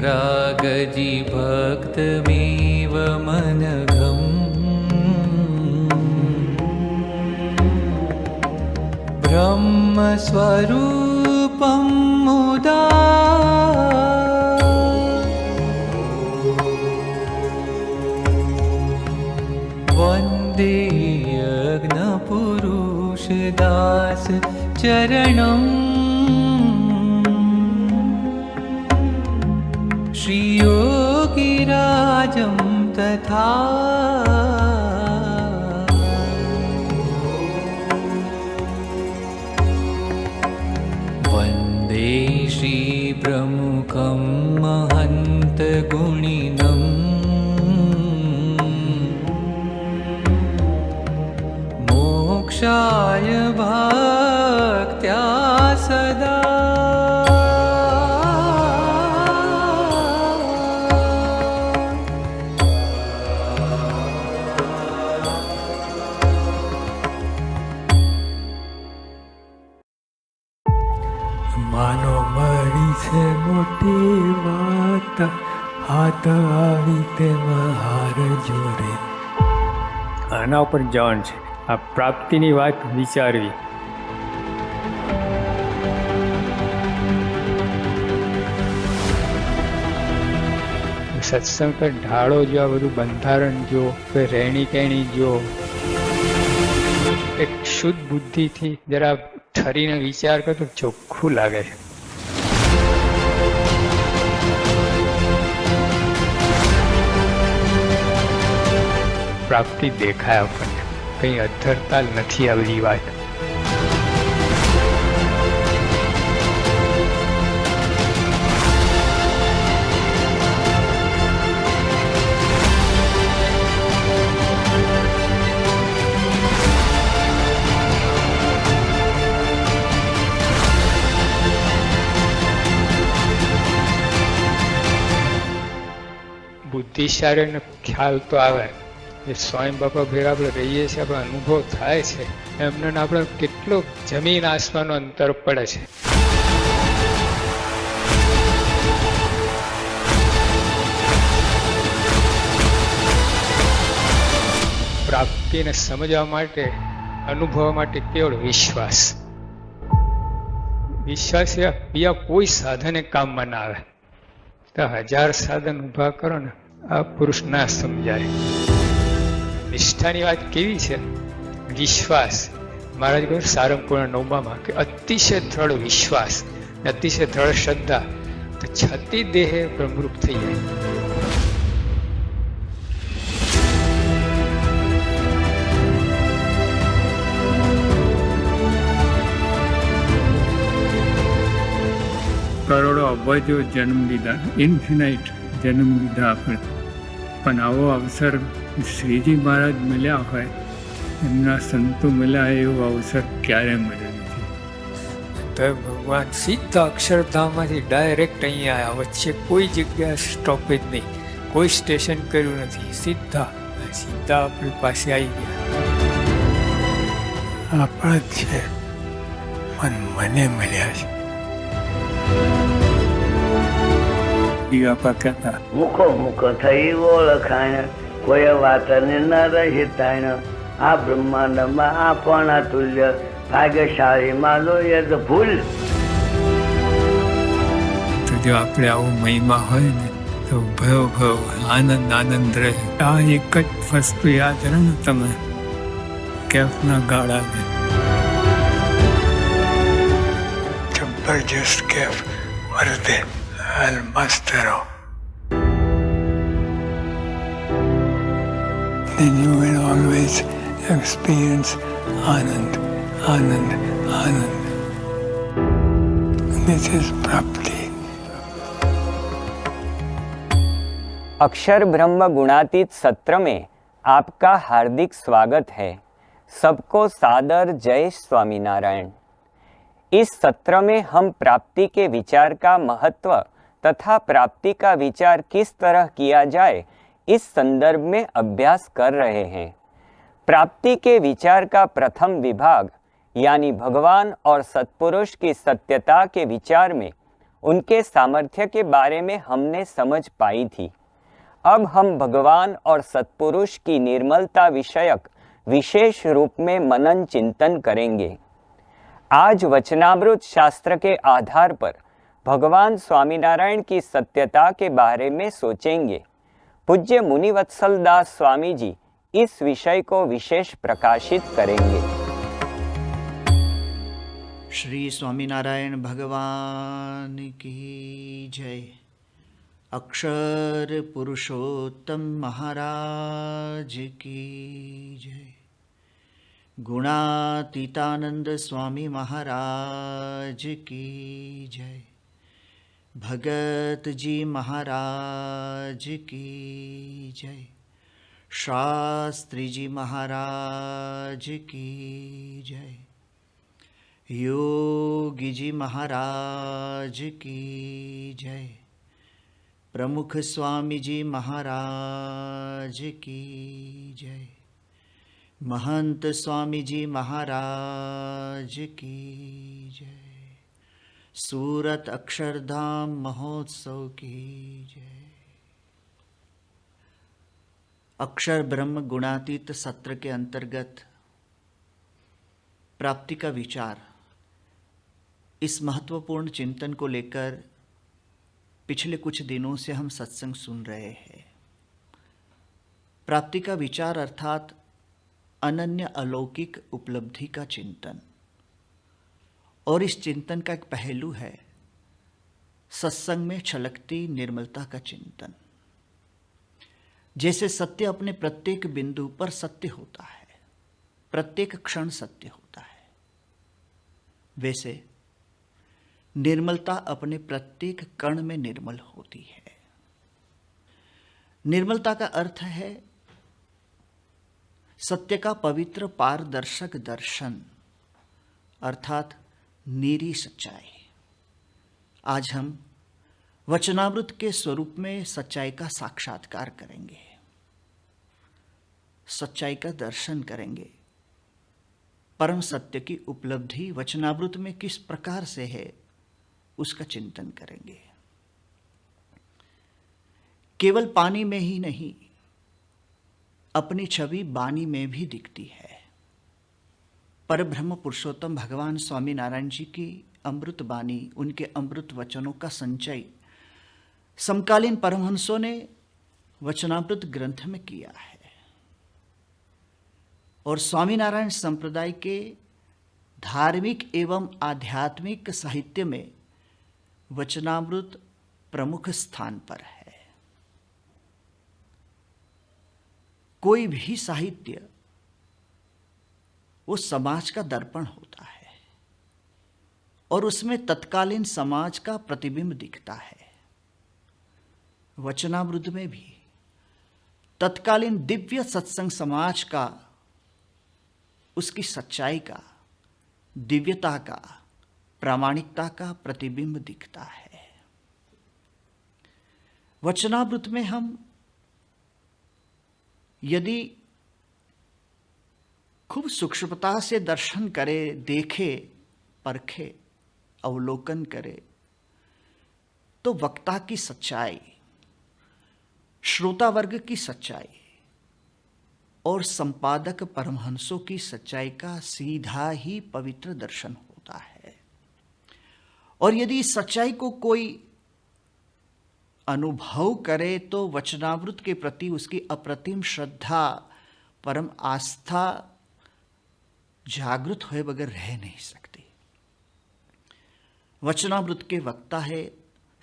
प्रागजी भक्तमेव मनघम् ब्रह्मस्वरूपं मुदा वन्दे यज्ञपुरुषदास चरणम् श्रीयोगिराजं तथा वन्दे श्रीप्रमुखं महन्तगुणिनम् मोक्षाय भक्त्या सदा માનો મળી છે મોટી વાત, હાથ આવી તેમાં હાર જોરે. આના ઉપર જવાનું છે. આ પ્રાપ્તિની વાત વિચારવી. સત્સંગ પર ઢાળો જો, આ બધું બંધારણ જો, રહેણી કહેણી જો, એક શુદ્ધ બુદ્ધિથી જરા ઠરીને વિચાર કરો તો ચોખ્ખું લાગે છે. પ્રાપ્તિ દેખાય આપણને, કંઈ અધરતાલ નથી આ બધી વાત. બુદ્ધિશાળીનો ખ્યાલ તો આવે, જે સ્વયં બાપા ભેગા આપણે રહીએ છીએ, આપણો અનુભવ થાય છે, એમને આપણે કેટલો જમીન આસમાનનો અંતર પડે છે. પ્રાપ્તિને સમજવા માટે, અનુભવવા માટે કેવળ વિશ્વાસ. વિશ્વાસ બીજા કોઈ સાધને કામમાં ના આવે. તો 1000 સાધન ઊભા કરો ને, આ પુરુષ ના સમજાય. નિષ્ઠાની વાત કેવી છે? વિશ્વાસ. મહારાજ કહ્યું સારંગપુરના 9માં કે અતિશય દ્રઢ વિશ્વાસ, અતિશય દ્રઢ શ્રદ્ધા, તો છતી દેહે બ્રહ્મરૂપ થઈ જાય. કરોડો અબજો જન્મ લીધા, ઇન્ફિનાઇટ જન્મ લીધા આપણે, પણ આવો અવસર શ્રીજી મહારાજ મળ્યા હોય, એમના સંતો મળ્યા એવો અવસર ક્યારે મળ્યો નથી. તો ભગવાન સીધા અક્ષરધામમાંથી ડાયરેક્ટ અહીંયા આવ્યા, વચ્ચે કોઈ જગ્યા સ્ટોપેજ નહીં, કોઈ સ્ટેશન કર્યું નથી, સીધા આપણી પાસે આવી ગયા. આપણા જ છે, મને મળ્યા છે. મુખો મુખ થઈ ઓળખાણ, કોઈ વાતને ન રહી તાણ. આ બ્રહ્માંડમાં આપણા તુલ્ય, ભાગ્યશાળી માનો યદ ભૂલ. તો જો આપણે આવો મહિમા હોય ને તો ભયો આનંદ રહે. આ એક જ વસ્તુ યાદ રહે ને, તમે કેફના ગાળા ને જબરજસ્ત કેફ વર્તે મસ્ત રહો. Then you will always experience Anand. This is Prapti. अक्षर ब्रह्म गुणातीत सत्र में आपका हार्दिक स्वागत है. सबको सादर जय स्वामीनारायण. इस सत्र में हम प्राप्ति के विचार का महत्व तथा प्राप्ति का विचार किस तरह किया जाए, इस संदर्भ में अभ्यास कर रहे हैं. प्राप्ति के विचार का प्रथम विभाग यानी भगवान और सत्पुरुष की सत्यता के विचार में उनके सामर्थ्य के बारे में हमने समझ पाई थी। अब हम भगवान और सत्पुरुष की निर्मलता विषयक विशेष रूप में मनन चिंतन करेंगे। आज वचनामृत शास्त्र के आधार पर भगवान स्वामीनारायण की सत्यता के बारे में सोचेंगे। पूज्य मुनिवत्सल दास स्वामी जी इस विषय को विशेष प्रकाशित करेंगे। श्री स्वामीनारायण भगवान की जय। अक्षर पुरुषोत्तम महाराज की जय। गुणातीतानंद स्वामी महाराज की जय। भगत जी महाराज की जय। शास्त्री जी महाराज की जय। योगी जी महाराज की जय। प्रमुख स्वामी जी महाराज की जय। महंत स्वामी जी महाराज की जय। सूरत अक्षरधाम महोत्सव की जय। अक्षर ब्रह्म गुणातीत सत्र के अंतर्गत प्राप्ति का विचार, इस महत्वपूर्ण चिंतन को लेकर पिछले कुछ दिनों से हम सत्संग सुन रहे हैं। प्राप्ति का विचार अर्थात अनन्य अलौकिक उपलब्धि का चिंतन, और इस चिंतन का एक पहलू है सत्संग में छलकती निर्मलता का चिंतन। जैसे सत्य अपने प्रत्येक बिंदु पर सत्य होता है, प्रत्येक क्षण सत्य होता है, वैसे निर्मलता अपने प्रत्येक कण में निर्मल होती है। निर्मलता का अर्थ है सत्य का पवित्र पारदर्शक दर्शन, अर्थात नीरी सच्चाई। आज हम वचनामृत के स्वरूप में सच्चाई का साक्षात्कार करेंगे, सच्चाई का दर्शन करेंगे। परम सत्य की उपलब्धि वचनामृत में किस प्रकार से है, उसका चिंतन करेंगे। केवल पानी में ही नहीं, अपनी छवि बानी में भी दिखती है। परब्रह्म पुरुषोत्तम भगवान स्वामी नारायण जी की अमृत बानी, उनके अमृत वचनों का संचय समकालीन परमहंसों ने वचनामृत ग्रंथ में किया है, और स्वामीनारायण संप्रदाय के धार्मिक एवं आध्यात्मिक साहित्य में वचनामृत प्रमुख स्थान पर है। कोई भी साहित्य वो समाज का दर्पण होता है, और उसमें तत्कालीन समाज का प्रतिबिंब दिखता है। वचनामृत में भी तत्कालीन दिव्य सत्संग समाज का, उसकी सच्चाई का, दिव्यता का, प्रामाणिकता का प्रतिबिंब दिखता है। वचनामृत में हम यदि खूब सूक्ष्मता से दर्शन करें, देखे, परखे, अवलोकन करें, तो वक्ता की सच्चाई, श्रोता वर्ग की सच्चाई और संपादक परमहंसों की सच्चाई का सीधा ही पवित्र दर्शन होता है। और यदि इस सच्चाई को कोई अनुभव करे तो वचनामृत के प्रति उसकी अप्रतिम श्रद्धा, परम आस्था जागृत हुए बगैर रह नहीं सकती। वचनामृत के वक्ता है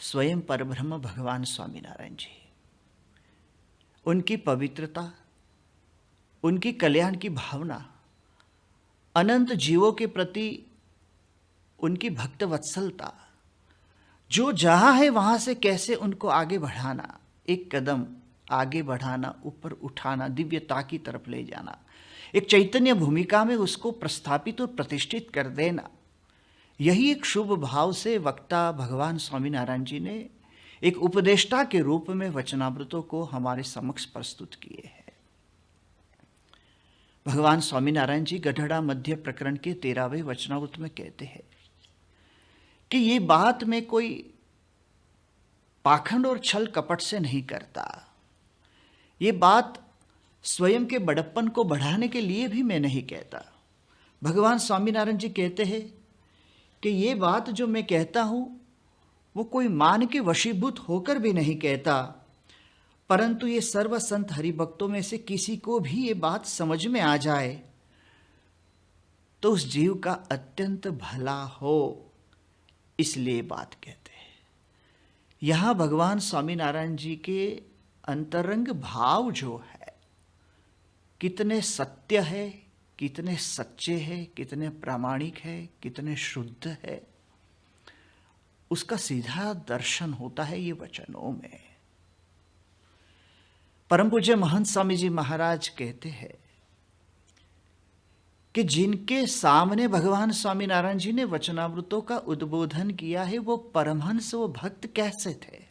स्वयं परब्रह्म भगवान स्वामीनारायण जी। उनकी पवित्रता, उनकी कल्याण की भावना, अनंत जीवों के प्रति उनकी भक्त वत्सलता, जो जहां है वहां से कैसे उनको आगे बढ़ाना, एक कदम आगे बढ़ाना, ऊपर उठाना, दिव्यता की तरफ ले जाना, एक चैतन्य भूमिका में उसको प्रस्थापित और प्रतिष्ठित कर देना, यही एक शुभ भाव से वक्ता भगवान स्वामीनारायण जी ने एक उपदेष्टा के रूप में वचनामृतों को हमारे समक्ष प्रस्तुत किए हैं। भगवान स्वामीनारायण जी गढ़ड़ा मध्य प्रकरण के 13वें वचनामृत में कहते हैं कि ये बात मैं कोई पाखंड और छल कपट से नहीं करता। ये बात स्वयं के बड़प्पन को बढ़ाने के लिए भी मैं नहीं कहता। भगवान स्वामीनारायण जी कहते हैं कि ये बात जो मैं कहता हूँ वो कोई मान के वशीभूत होकर भी नहीं कहता, परंतु ये सर्व संत हरिभक्तों में से किसी को भी ये बात समझ में आ जाए तो उस जीव का अत्यंत भला हो, इसलिए बात कहते हैं। यहाँ भगवान स्वामीनारायण जी के अंतरंग भाव जो है कितने सत्य है, कितने सच्चे हैं, कितने प्रामाणिक है, कितने शुद्ध है, उसका सीधा दर्शन होता है ये वचनों में। परम पूज्य महंत स्वामी जी महाराज कहते हैं कि जिनके सामने भगवान स्वामीनारायण जी ने वचनामृतों का उद्बोधन किया है वो परमहंस, वो भक्त कैसे थे?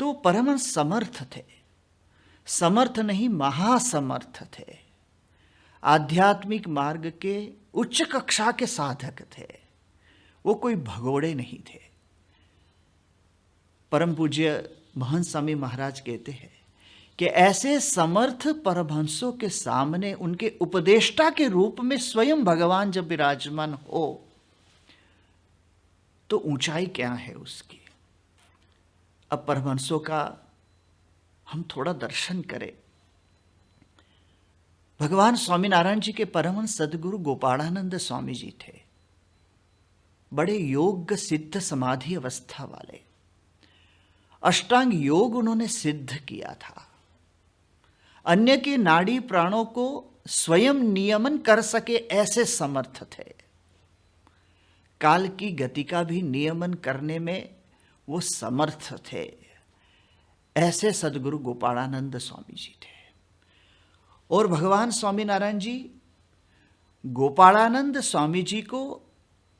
तो परमहंस समर्थ थे, समर्थ नहीं महासमर्थ थे, आध्यात्मिक मार्ग के उच्च कक्षा के साधक थे, वो कोई भगोड़े नहीं थे। परम पूज्य महंत स्वामी महाराज कहते हैं कि ऐसे समर्थ परमहंसों के सामने उनके उपदेष्टा के रूप में स्वयं भगवान जब विराजमान हो तो ऊंचाई क्या है उसकी। अब परमहंसों का हम थोड़ा दर्शन करें। भगवान स्वामीनारायण जी के परमहंस सदगुरु गोपालानंद स्वामी जी थे, बड़े योग सिद्ध समाधि अवस्था वाले। अष्टांग योग उन्होंने सिद्ध किया था, अन्य के नाड़ी प्राणों को स्वयं नियमन कर सके ऐसे समर्थ थे, काल की गति का भी नियमन करने में वो समर्थ थे। ऐसे सदगुरु गोपालानंद स्वामी जी थे। और भगवान स्वामीनारायण जी गोपालानंद स्वामी जी को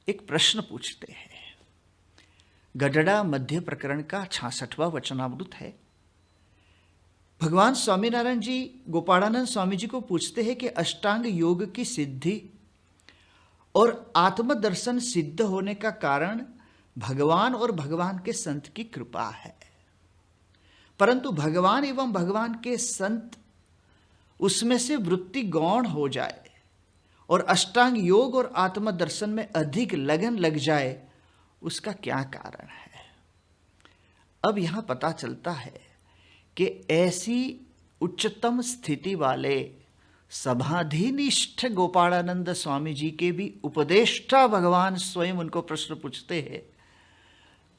एक प्रश्न पूछते हैं। गडड़ा मध्य प्रकरण का 66वां वचनामृत है। भगवान स्वामीनारायण जी गोपालानंद स्वामी जी को पूछते हैं कि अष्टांग योग की सिद्धि और आत्मदर्शन सिद्ध होने का कारण भगवान और भगवान के संत की कृपा है, परंतु भगवान एवं भगवान के संत उसमें से वृत्ति गौण हो जाए और अष्टांग योग और आत्मदर्शन में अधिक लगन लग जाए, उसका क्या कारण है? अब यहां पता चलता है कि ऐसी उच्चतम स्थिति वाले समाधिनिष्ठ गोपालानंद स्वामी जी के भी उपदेष्टा भगवान स्वयं उनको प्रश्न पूछते हैं।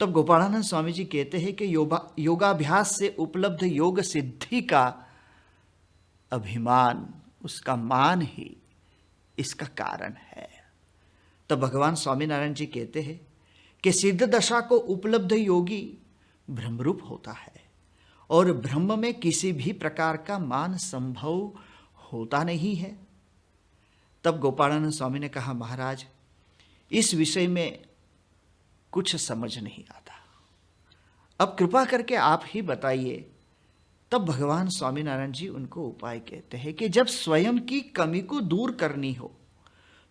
तब गोपालानंद स्वामी जी कहते हैं कि योगाभ्यास से उपलब्ध योग सिद्धि का अभिमान, उसका मान ही इसका कारण है। तब भगवान स्वामीनारायण जी कहते हैं कि सिद्ध दशा को उपलब्ध योगी ब्रह्मरूप होता है और ब्रह्म में किसी भी प्रकार का मान संभव होता नहीं है। तब गोपालानंद स्वामी ने कहा, महाराज इस विषय में कुछ समझ नहीं आता, अब कृपा करके आप ही बताइए। तब भगवान स्वामीनारायण जी उनको उपाय कहते हैं कि जब स्वयं की कमी को दूर करनी हो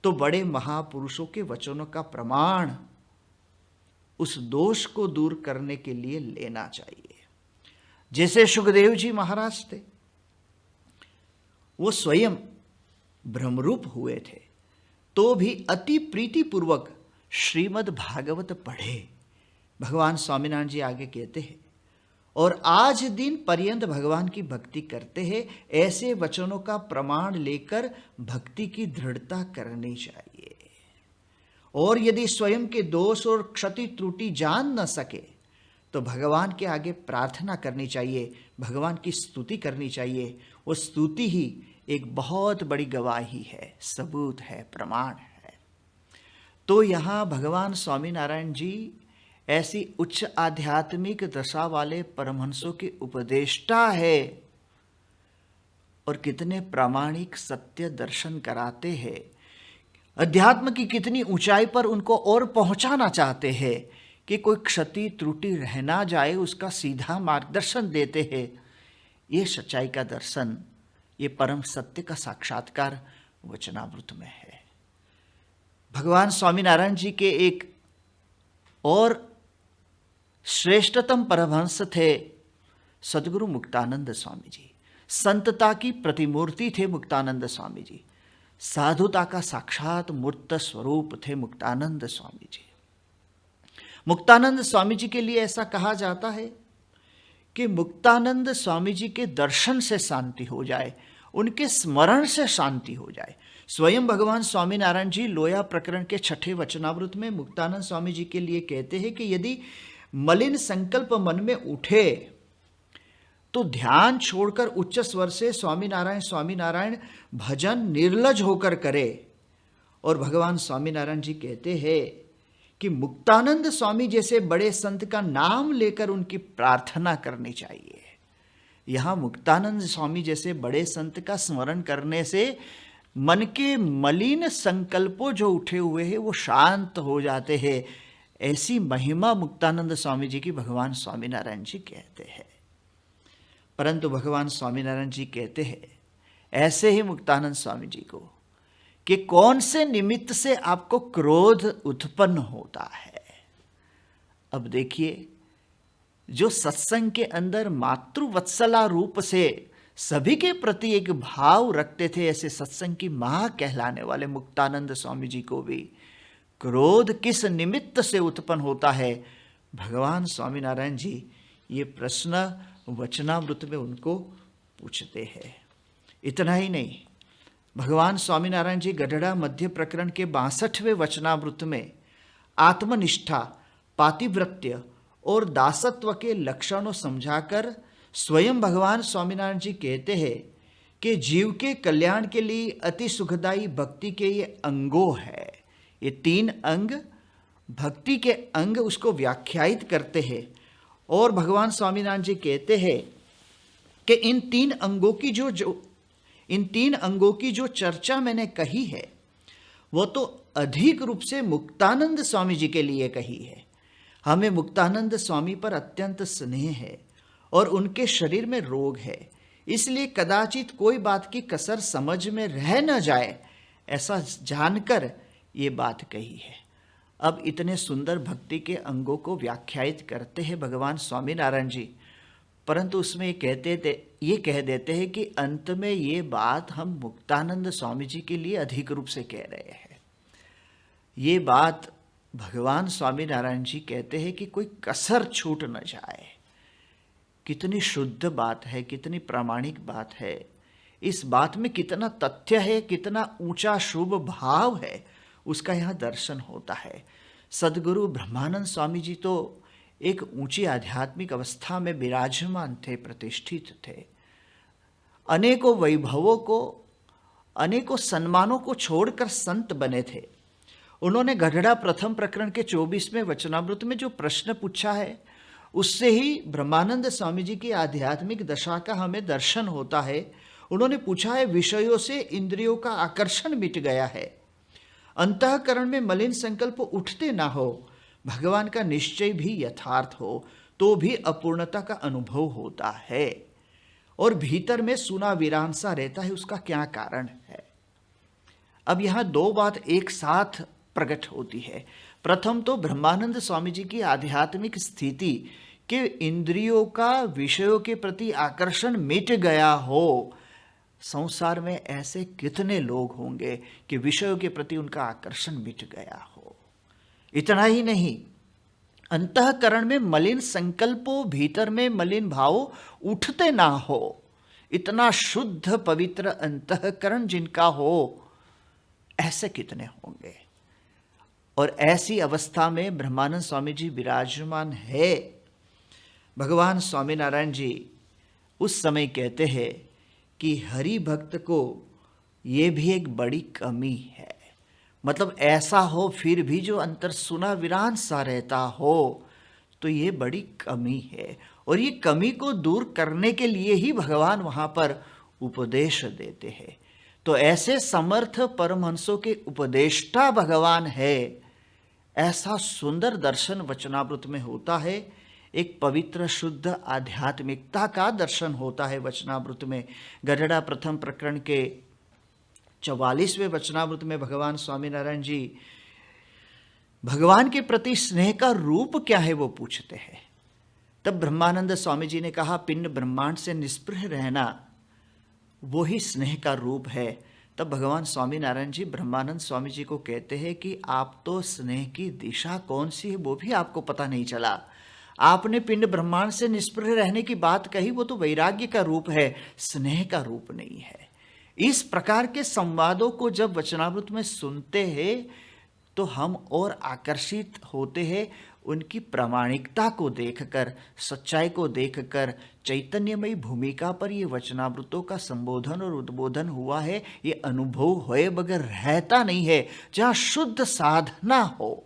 तो बड़े महापुरुषों के वचनों का प्रमाण उस दोष को दूर करने के लिए लेना चाहिए। जैसे सुखदेव जी महाराज थे, वो स्वयं ब्रह्मरूप हुए थे तो भी अति प्रीतिपूर्वक श्रीमद् भागवत पढ़े। भगवान स्वामीनारायण जी आगे कहते हैं, और आज दिन पर्यंत भगवान की भक्ति करते हैं। ऐसे वचनों का प्रमाण लेकर भक्ति की दृढ़ता करनी चाहिए, और यदि स्वयं के दोष और क्षति त्रुटि जान न सके तो भगवान के आगे प्रार्थना करनी चाहिए, भगवान की स्तुति करनी चाहिए। वो स्तुति ही एक बहुत बड़ी गवाही है, सबूत है, प्रमाण है। तो यहाँ भगवान स्वामीनारायण जी ऐसी उच्च आध्यात्मिक दशा वाले परमहंसों के उपदेष्टा है और कितने प्रामाणिक सत्य दर्शन कराते हैं। अध्यात्म की कितनी ऊंचाई पर उनको और पहुंचाना चाहते हैं कि कोई क्षति त्रुटि रह ना जाए, उसका सीधा मार्गदर्शन देते हैं। ये सच्चाई का दर्शन, ये परम सत्य का साक्षात्कार वचनामृत में है। भगवान स्वामीनारायण जी के एक और श्रेष्ठतम परमहंस थे सदगुरु मुक्तानंद स्वामी जी। संतता की प्रतिमूर्ति थे मुक्तानंद स्वामी जी। साधुता का साक्षात मूर्त स्वरूप थे मुक्तानंद स्वामी जी। मुक्तानंद स्वामी जी के लिए ऐसा कहा जाता है कि मुक्तानंद स्वामी जी के दर्शन से शांति हो जाए, उनके स्मरण से शांति हो जाए। स्वयं भगवान स्वामीनारायण जी लोया प्रकरण के 6ठे वचनामृत में मुक्तानंद स्वामी जी के लिए कहते हैं कि यदि मलिन संकल्प मन में उठे तो ध्यान छोड़कर उच्च स्वर से स्वामीनारायण स्वामीनारायण भजन निर्लज होकर करे। और भगवान स्वामीनारायण जी कहते हैं कि मुक्तानंद स्वामी जैसे बड़े संत का नाम लेकर उनकी प्रार्थना करनी चाहिए। यहाँ मुक्तानंद स्वामी जैसे बड़े संत का स्मरण करने से मन के मलिन संकल्पों जो उठे हुए हैं वो शांत हो जाते हैं। ऐसी महिमा मुक्तानंद स्वामी जी की भगवान स्वामीनारायण जी कहते हैं। परंतु भगवान स्वामीनारायण जी कहते हैं ऐसे ही मुक्तानंद स्वामी जी को कि कौन से निमित्त से आपको क्रोध उत्पन्न होता है। अब देखिए, जो सत्संग के अंदर मातृवत्सला रूप से सभी के प्रति एक भाव रखते थे, ऐसे सत्संग की मां कहलाने वाले मुक्तानंद स्वामी जी को भी क्रोध किस निमित्त से उत्पन्न होता है, भगवान स्वामीनारायण जी ये प्रश्न वचनामृत में उनको पूछते हैं। इतना ही नहीं, भगवान स्वामीनारायण जी गढ़ड़ा मध्य प्रकरण के 62वें वचनामृत में आत्मनिष्ठा, पातिव्रत्य और दासत्व के लक्षणों समझाकर स्वयं भगवान स्वामीनारायण जी कहते हैं कि जीव के कल्याण के लिए अति सुखदायी भक्ति के ये अंगों है। ये 3 अंग भक्ति के अंग उसको व्याख्यायित करते हैं। और भगवान स्वामीनारायण जी कहते हैं कि इन 3 अंगों की जो चर्चा मैंने कही है वो तो अधिक रूप से मुक्तानंद स्वामी जी के लिए कही है। हमें मुक्तानंद स्वामी पर अत्यंत स्नेह है और उनके शरीर में रोग है, इसलिए कदाचित कोई बात की कसर समझ में रह न जाए, ऐसा जानकर ये बात कही है। अब इतने सुंदर भक्ति के अंगों को व्याख्यायित करते हैं भगवान स्वामीनारायण जी, परंतु उसमें ये कह देते हैं कि अंत में ये बात हम मुक्तानंद स्वामी जी के लिए अधिक रूप से कह रहे हैं। ये बात भगवान स्वामीनारायण जी कहते हैं कि कोई कसर छूट न जाए। कितनी शुद्ध बात है, कितनी प्रामाणिक बात है। इस बात में कितना तथ्य है, कितना ऊंचा शुभ भाव है, उसका यहाँ दर्शन होता है। सदगुरु ब्रह्मानंद स्वामी जी तो एक ऊंची आध्यात्मिक अवस्था में विराजमान थे, प्रतिष्ठित थे। अनेकों वैभवों को, अनेकों सम्मानों को छोड़कर संत बने थे। उन्होंने गढ़ड़ा प्रथम प्रकरण के 24वें वचनामृत में जो प्रश्न पूछा है उससे ही ब्रह्मानंद स्वामी जी की आध्यात्मिक दशा का हमें दर्शन होता है। उन्होंने पूछा है, विषयों से इंद्रियों का आकर्षण मिट गया है, अंतःकरण में मलिन संकल्प उठते ना हो, भगवान का निश्चय भी यथार्थ हो तो भी अपूर्णता का अनुभव होता है और भीतर में सुना वीरान सा रहता है, उसका क्या कारण है। अब यहाँ 2 बात एक साथ प्रकट होती है। प्रथम तो ब्रह्मानंद स्वामी जी की आध्यात्मिक स्थिति कि इंद्रियों का विषयों के प्रति आकर्षण मिट गया हो। संसार में ऐसे कितने लोग होंगे कि विषयों के प्रति उनका आकर्षण मिट गया हो। इतना ही नहीं, अंतःकरण में मलिन संकल्पों, भीतर में मलिन भाव उठते ना हो। इतना शुद्ध पवित्र अंतःकरण जिनका हो, ऐसे कितने होंगे। और ऐसी अवस्था में ब्रह्मानंद स्वामी जी विराजमान है। भगवान स्वामीनारायण जी उस समय कहते हैं कि हरि भक्त को ये भी एक बड़ी कमी है। मतलब ऐसा हो फिर भी जो अंतर सुना वीरान सा रहता हो, तो ये बड़ी कमी है। और ये कमी को दूर करने के लिए ही भगवान वहाँ पर उपदेश देते हैं। तो ऐसे समर्थ परमहंसों के उपदेष्टा भगवान है, ऐसा सुंदर दर्शन वचनामृत में होता है। एक पवित्र शुद्ध आध्यात्मिकता का दर्शन होता है वचनामृत में। गढ़ड़ा प्रथम प्रकरण के 44वें वचनामृत में भगवान स्वामीनारायण जी भगवान के प्रति स्नेह का रूप क्या है वो पूछते हैं। तब ब्रह्मानंद स्वामी जी ने कहा, पिंड ब्रह्मांड से निष्पृह रहना वो ही स्नेह का रूप है। तब भगवान स्वामीनारायण जी ब्रह्मानंद स्वामी जी को कहते हैं कि आप तो स्नेह की दिशा कौन सी है वो भी आपको पता नहीं चला। आपने पिंड ब्रह्मांड से निष्पृह रहने की बात कही, वो तो वैराग्य का रूप है, स्नेह का रूप नहीं है। इस प्रकार के संवादों को जब वचनामृत में सुनते हैं तो हम और आकर्षित होते हैं उनकी प्रामाणिकता को देखकर, सच्चाई को देखकर। चैतन्यमयी भूमिका पर ये वचनामृतों का संबोधन और उद्बोधन हुआ है, ये अनुभव होए बगैर रहता नहीं है। जहाँ शुद्ध साधना हो,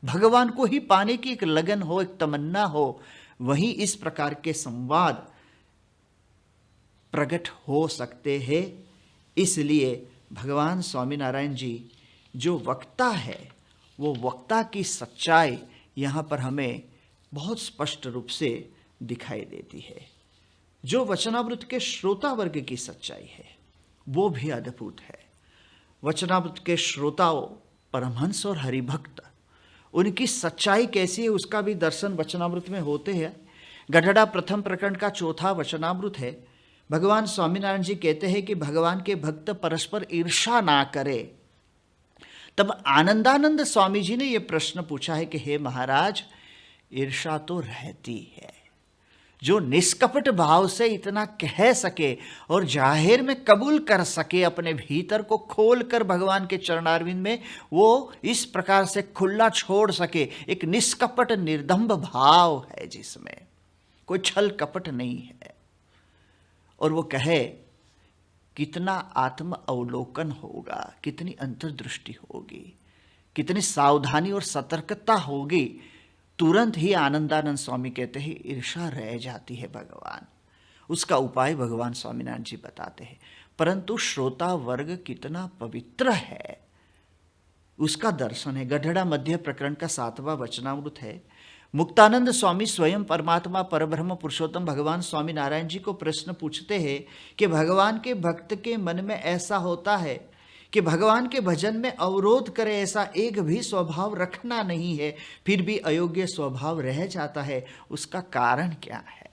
भगवान को ही पाने की एक लगन हो, एक तमन्ना हो, वहीं इस प्रकार के संवाद प्रकट हो सकते हैं। इसलिए भगवान स्वामीनारायण जी जो वक्ता है, वो वक्ता की सच्चाई यहाँ पर हमें बहुत स्पष्ट रूप से दिखाई देती है। जो वचनामृत के श्रोता वर्ग की सच्चाई है वो भी अद्भुत है। वचनामृत के श्रोताओं, परमहंस और हरिभक्त, उनकी सच्चाई कैसी है उसका भी दर्शन वचनामृत में होते हैं। गढ़ड़ा प्रथम प्रकरण का 4था वचनामृत है। भगवान स्वामीनारायण जी कहते हैं कि भगवान के भक्त परस्पर ईर्षा ना करे। तब आनंदानंद स्वामी जी ने यह प्रश्न पूछा है कि हे महाराज, ईर्षा तो रहती है। जो निष्कपट भाव से इतना कह सके और जाहिर में कबूल कर सके, अपने भीतर को खोल कर भगवान के चरणारविंद में वो इस प्रकार से खुला छोड़ सके, एक निष्कपट निर्दम्भ भाव है जिसमें कोई छल कपट नहीं है, और वो कहे, कितना आत्म अवलोकन होगा, कितनी अंतर्दृष्टि होगी, कितनी सावधानी और सतर्कता होगी। तुरंत ही आनंदानंद स्वामी कहते हैं ईर्षा रह जाती है भगवान। उसका उपाय भगवान स्वामीनारायण जी बताते हैं। परंतु श्रोता वर्ग कितना पवित्र है उसका दर्शन है। गढ़ड़ा मध्य प्रकरण का 7वां वचनामृत है। मुक्तानंद स्वामी स्वयं परमात्मा परब्रह्म पुरुषोत्तम भगवान स्वामीनारायण जी को प्रश्न पूछते हैं कि भगवान के भक्त के मन में ऐसा होता है कि भगवान के भजन में अवरोध करे, ऐसा एक भी स्वभाव रखना नहीं है, फिर भी अयोग्य स्वभाव रह जाता है, उसका कारण क्या है?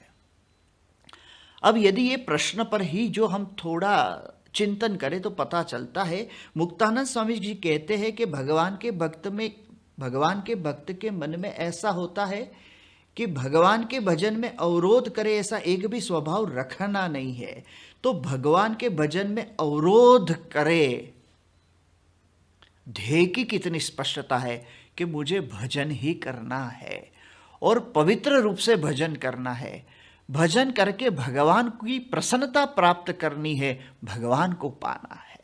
अब यदि ये प्रश्न पर ही जो हम थोड़ा चिंतन करें तो पता चलता है, मुक्तानंद स्वामी जी कहते हैं कि भगवान के भक्त के मन में ऐसा होता है कि भगवान के भजन में अवरोध करे, ऐसा एक भी स्वभाव रखना नहीं है। तो भगवान के भजन में अवरोध करे, ध्येय की कितनी स्पष्टता है कि मुझे भजन ही करना है और पवित्र रूप से भजन करना है। भजन करके भगवान की प्रसन्नता प्राप्त करनी है, भगवान को पाना है।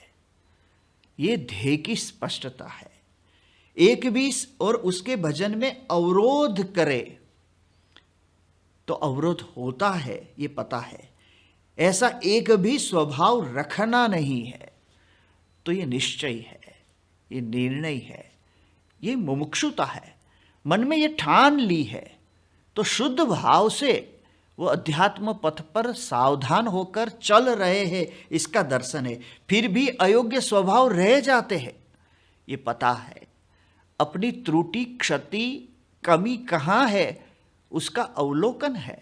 ये ध्येय की स्पष्टता है। एक भी और उसके भजन में अवरोध करे तो अवरोध होता है, ये पता है। ऐसा एक भी स्वभाव रखना नहीं है तो ये निश्चय है, ये निर्णय है, ये मुमुक्षुता है। मन में ये ठान ली है तो शुद्ध भाव से वो अध्यात्म पथ पर सावधान होकर चल रहे हैं, इसका दर्शन है। फिर भी अयोग्य स्वभाव रह जाते हैं, ये पता है। अपनी त्रुटि, क्षति, कमी कहाँ है उसका अवलोकन है।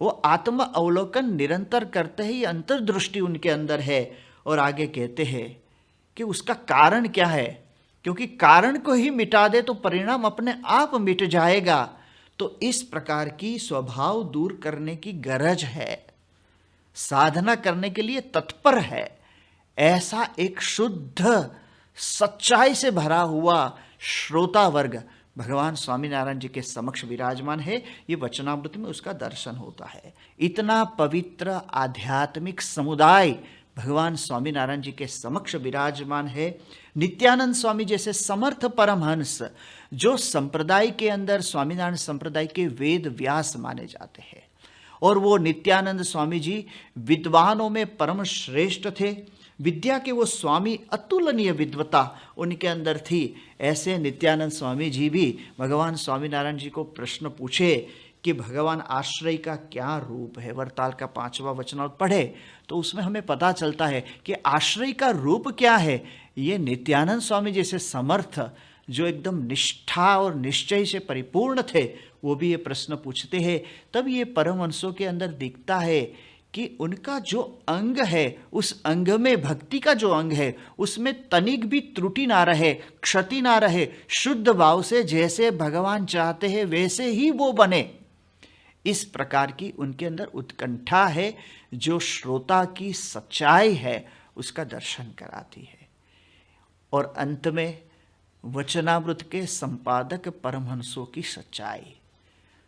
वो आत्म अवलोकन निरंतर करते ही अंतर्दृष्टि उनके अंदर है। और आगे कहते हैं कि उसका कारण क्या है, क्योंकि कारण को ही मिटा दे तो परिणाम अपने आप मिट जाएगा। तो इस प्रकार की स्वभाव दूर करने की गरज है, साधना करने के लिए तत्पर है। ऐसा एक शुद्ध सच्चाई से भरा हुआ श्रोता वर्ग भगवान स्वामीनारायण जी के समक्ष विराजमान है। ये वचनामृत में उसका दर्शन होता है। इतना पवित्र आध्यात्मिक समुदाय भगवान स्वामीनारायण जी के समक्ष विराजमान है। नित्यानंद स्वामी जैसे समर्थ परमहंस जो संप्रदाय के अंदर स्वामीनारायण संप्रदाय के वेद व्यास माने जाते हैं, और वो नित्यानंद स्वामी जी विद्वानों में परम श्रेष्ठ थे। विद्या के वो स्वामी, अतुलनीय विद्वता उनके अंदर थी। ऐसे नित्यानंद स्वामी जी भी भगवान स्वामीनारायण जी को प्रश्न पूछे कि भगवान आश्रय का क्या रूप है। वरताल का 5वां वचनामृत पढ़े तो उसमें हमें पता चलता है कि आश्रय का रूप क्या है। ये नित्यानंद स्वामी जैसे समर्थ जो एकदम निष्ठा और निश्चय से परिपूर्ण थे, वो भी ये प्रश्न पूछते हैं। तब ये परमहंसों के अंदर दिखता है कि उनका जो अंग है, उस अंग में, भक्ति का जो अंग है, उसमें तनिक भी त्रुटि ना रहे, क्षति ना रहे, शुद्ध भाव से जैसे भगवान चाहते हैं वैसे ही वो बने। इस प्रकार की उनके अंदर उत्कंठा है, जो श्रोता की सच्चाई है उसका दर्शन कराती है। और अंत में वचनामृत के संपादक परमहंसों की सच्चाई,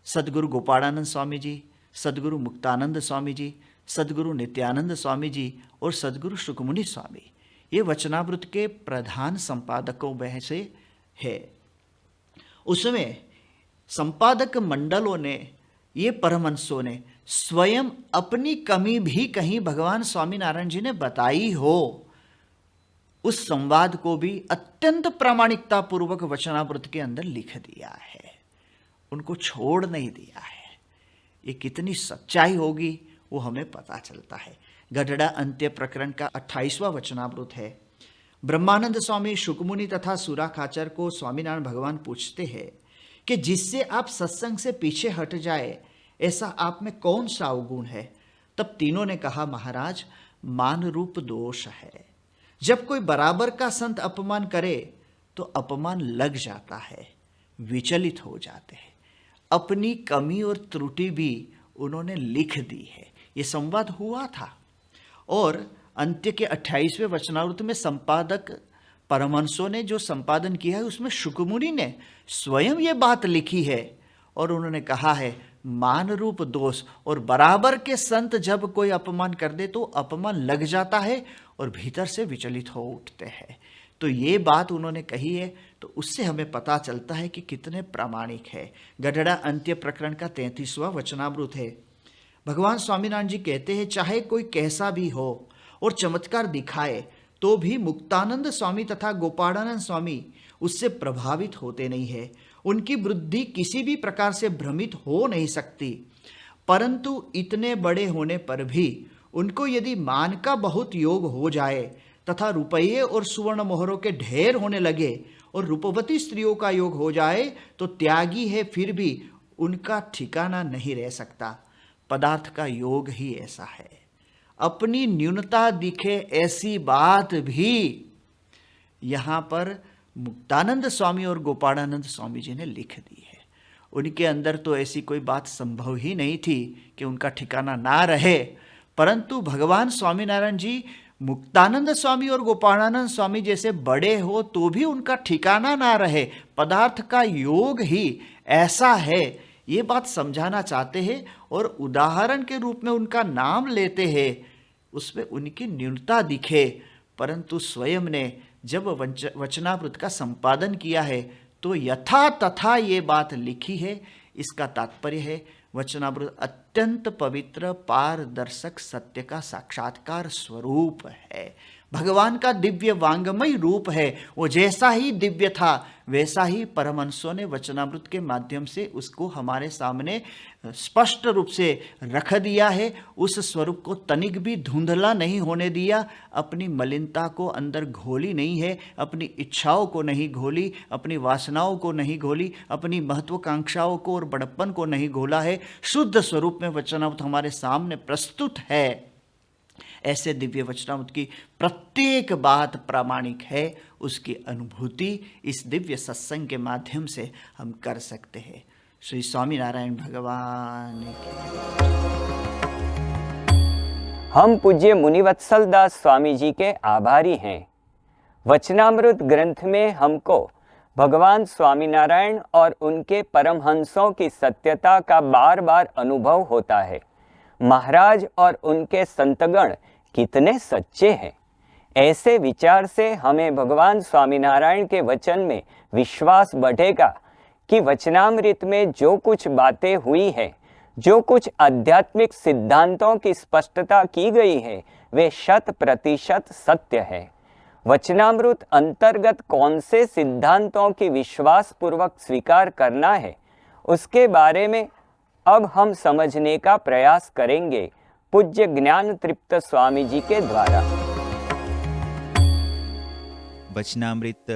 सदगुरु गोपालानंद स्वामी जी, सदगुरु मुक्तानंद स्वामी जी, सदगुरु नित्यानंद स्वामी जी और सदगुरु सुखमुनि स्वामी, ये वचनामृत के प्रधान संपादकों में से है। उसमें संपादक मंडलों ने, ये परमहंसों ने स्वयं अपनी कमी भी कहीं भगवान स्वामीनारायण जी ने बताई हो, उस संवाद को भी अत्यंत प्रामाणिकता पूर्वक वचनामृत के अंदर लिख दिया है, उनको छोड़ नहीं दिया है। ये कितनी सच्चाई होगी वो हमें पता चलता है। गढ़ड़ा अंत्य प्रकरण का 28वां वचनामृत है। ब्रह्मानंद स्वामी, शुकमुनि तथा सूरा खाचर को स्वामीनारायण भगवान पूछते हैं कि जिससे आप सत्संग से पीछे हट जाए ऐसा आप में कौन सा अवगुण है? तब तीनों ने कहा, महाराज मान रूप दोष है। जब कोई बराबर का संत अपमान करे तो अपमान लग जाता है, विचलित हो जाते हैं। अपनी कमी और त्रुटि भी उन्होंने लिख दी है। ये संवाद हुआ था। और अंत्य के 28वें वचनामृत में संपादक परमहंसों ने जो संपादन किया है उसमें शुकमुनि ने स्वयं ये बात लिखी है और उन्होंने कहा है मान रूप दोष, और बराबर के संत जब कोई अपमान कर दे तो अपमान लग जाता है और भीतर से विचलित हो उठते हैं। तो ये बात उन्होंने कही है, तो उससे हमें पता चलता है कि कितने प्रामाणिक है। गढ़ड़ा अंत्य प्रकरण का 33वां वचनामृत है। भगवान स्वामीनारायण जी कहते हैं, चाहे कोई कैसा भी हो और चमत्कार दिखाए तो भी मुक्तानंद स्वामी तथा गोपालानंद स्वामी उससे प्रभावित होते नहीं है। उनकी बुद्धि किसी भी प्रकार से भ्रमित हो नहीं सकती, परंतु इतने बड़े होने पर भी उनको यदि मान का बहुत योग हो जाए तथा रुपये और सुवर्ण मोहरों के ढेर होने लगे और रूपवती स्त्रियों का योग हो जाए तो त्यागी है फिर भी उनका ठिकाना नहीं रह सकता। पदार्थ का योग ही ऐसा है, अपनी न्यूनता दिखे ऐसी बात भी यहाँ पर मुक्तानंद स्वामी और गोपालानंद स्वामी जी ने लिख दी है। उनके अंदर तो ऐसी कोई बात संभव ही नहीं थी कि उनका ठिकाना ना रहे, परंतु भगवान स्वामीनारायण जी मुक्तानंद स्वामी और गोपालानंद स्वामी जैसे बड़े हो तो भी उनका ठिकाना ना रहे, पदार्थ का योग ही ऐसा है, ये बात समझाना चाहते हैं। और उदाहरण के रूप में उनका नाम लेते हैं, उसमें उनकी न्यूनता दिखे, परंतु स्वयं ने जब वचनामृत का संपादन किया है तो यथा तथा ये बात लिखी है। इसका तात्पर्य है वचनामृत अत्यंत पवित्र पारदर्शक सत्य का साक्षात्कार स्वरूप है, भगवान का दिव्य वांगमय रूप है। वो जैसा ही दिव्य था वैसा ही परमहंसों ने वचनामृत के माध्यम से उसको हमारे सामने स्पष्ट रूप से रख दिया है। उस स्वरूप को तनिक भी धुंधला नहीं होने दिया, अपनी मलिनता को अंदर घोली नहीं है, अपनी इच्छाओं को नहीं घोली, अपनी वासनाओं को नहीं घोली, अपनी महत्वाकांक्षाओं को और बड़प्पन को नहीं घोला है। शुद्ध स्वरूप में वचनामृत हमारे सामने प्रस्तुत है। ऐसे दिव्य वचनामृत की प्रत्येक बात प्रामाणिक है, उसकी अनुभूति इस दिव्य सत्संग के माध्यम से हम कर सकते हैं। श्री स्वामीनारायण भगवान की। हम पूज्य मुनिवत्सल दास स्वामी जी के आभारी हैं। वचनामृत ग्रंथ में हमको भगवान स्वामीनारायण और उनके परमहंसों की सत्यता का बार बार अनुभव होता है। महाराज और उनके संतगण कितने सच्चे हैं। ऐसे विचार से हमें भगवान स्वामीनारायण के वचन में विश्वास बढ़ेगा कि वचनामृत में जो कुछ बातें हुई है, जो कुछ आध्यात्मिक सिद्धांतों की स्पष्टता की गई है, वे 100% सत्य है। वचनामृत अंतर्गत कौन से सिद्धांतों की विश्वास पूर्वक स्वीकार करना है, उसके बारे में अब हम समझने का प्रयास करेंगे पूज्य ज्ञान तृप्त स्वामी जी के द्वारा। वचनामृत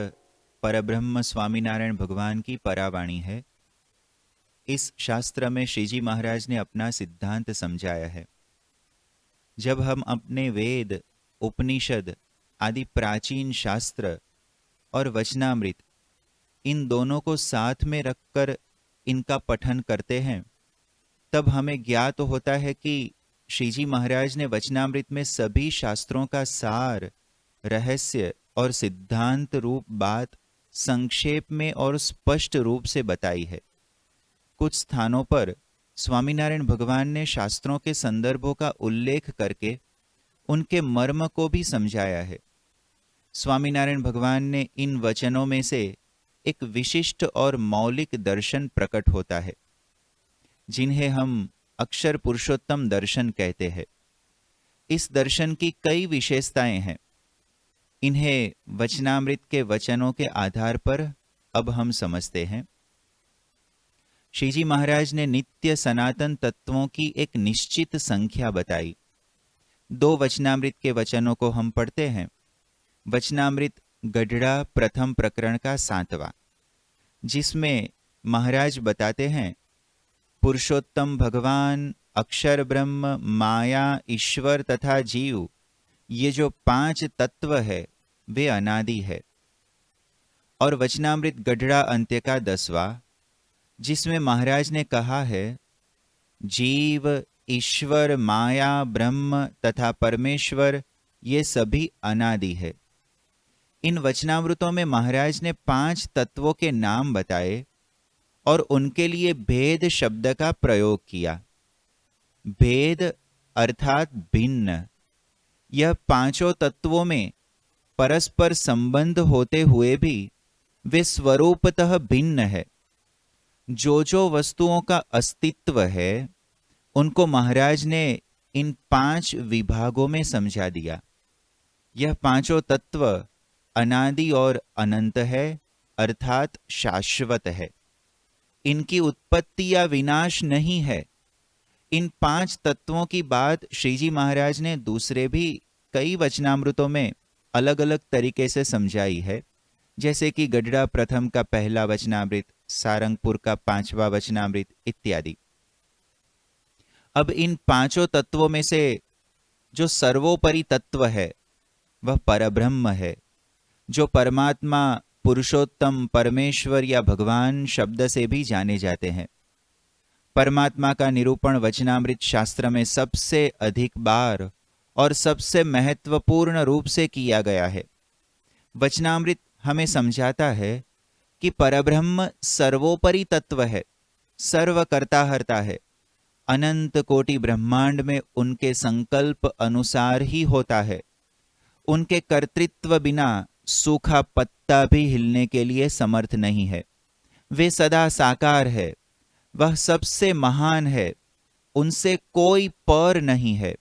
परब्रह्म स्वामीनारायण भगवान की परावाणी है। इस शास्त्र में श्रीजी महाराज ने अपना सिद्धांत समझाया है। जब हम अपने वेद, उपनिषद आदि प्राचीन शास्त्र और वचनामृत इन दोनों को साथ में रखकर इनका पठन करते हैं, तब हमें ज्ञात होता है कि श्रीजी महाराज ने वचनामृत में सभी शास्त्रों का सार, रहस्य और सिद्धांत रूप बात संक्षेप में और स्पष्ट रूप से बताई है। कुछ स्थानों पर स्वामीनारायण भगवान ने शास्त्रों के संदर्भों का उल्लेख करके उनके मर्म को भी समझाया है। स्वामीनारायण भगवान ने इन वचनों में से एक विशिष्ट और मौलिक दर्शन प्रकट होता है, जिन्हें हम अक्षर पुरुषोत्तम दर्शन कहते हैं। इस दर्शन की कई विशेषताएं हैं। इन्हें वचनामृत के वचनों के आधार पर अब हम समझते हैं। श्रीजी महाराज ने नित्य सनातन तत्वों की एक निश्चित संख्या बताई। 2 वचनामृत के वचनों को हम पढ़ते हैं। वचनामृत गढ़ड़ा प्रथम प्रकरण का 7वां, जिसमें महाराज बताते हैं पुरुषोत्तम भगवान, अक्षर ब्रह्म, माया, ईश्वर तथा जीव, ये जो 5 तत्व है वे अनादि है। और वचनामृत गढ़ड़ा अंत्य का 10वां, जिसमें महाराज ने कहा है जीव, ईश्वर, माया, ब्रह्म तथा परमेश्वर ये सभी अनादि है। इन वचनामृतों में महाराज ने 5 तत्वों के नाम बताए और उनके लिए भेद शब्द का प्रयोग किया। भेद अर्थात भिन्न। यह 5 तत्वों में परस्पर संबंध होते हुए भी वे स्वरूपतः भिन्न है। जो वस्तुओं का अस्तित्व है उनको महाराज ने इन 5 विभागों में समझा दिया। यह 5 तत्व अनादि और अनंत है, अर्थात शाश्वत है। इनकी उत्पत्ति या विनाश नहीं है। इन 5 तत्वों की बात श्रीजी महाराज ने दूसरे भी कई वचनामृतों में अलग अलग तरीके से समझाई है, जैसे कि गढ़ड़ा प्रथम का 1ला वचनामृत, सारंगपुर का 5वां वचनामृत इत्यादि। अब इन 5 तत्वों में से जो सर्वोपरि तत्व है वह परब्रह्म है, जो परमात्मा, पुरुषोत्तम, परमेश्वर या भगवान शब्द से भी जाने जाते हैं। परमात्मा का निरूपण वचनामृत शास्त्र में सबसे अधिक बार और सबसे महत्वपूर्ण रूप से किया गया है। वचनामृत हमें समझाता है कि परब्रह्म सर्वोपरि तत्व है, सर्वकर्ता हर्ता है, अनंत कोटि ब्रह्मांड में उनके संकल्प अनुसार ही होता है। उनके कर्तृत्व बिना सूखा पत्ता भी हिलने के लिए समर्थ नहीं है। वे सदा साकार है, वह सबसे महान है, उनसे कोई पर नहीं है।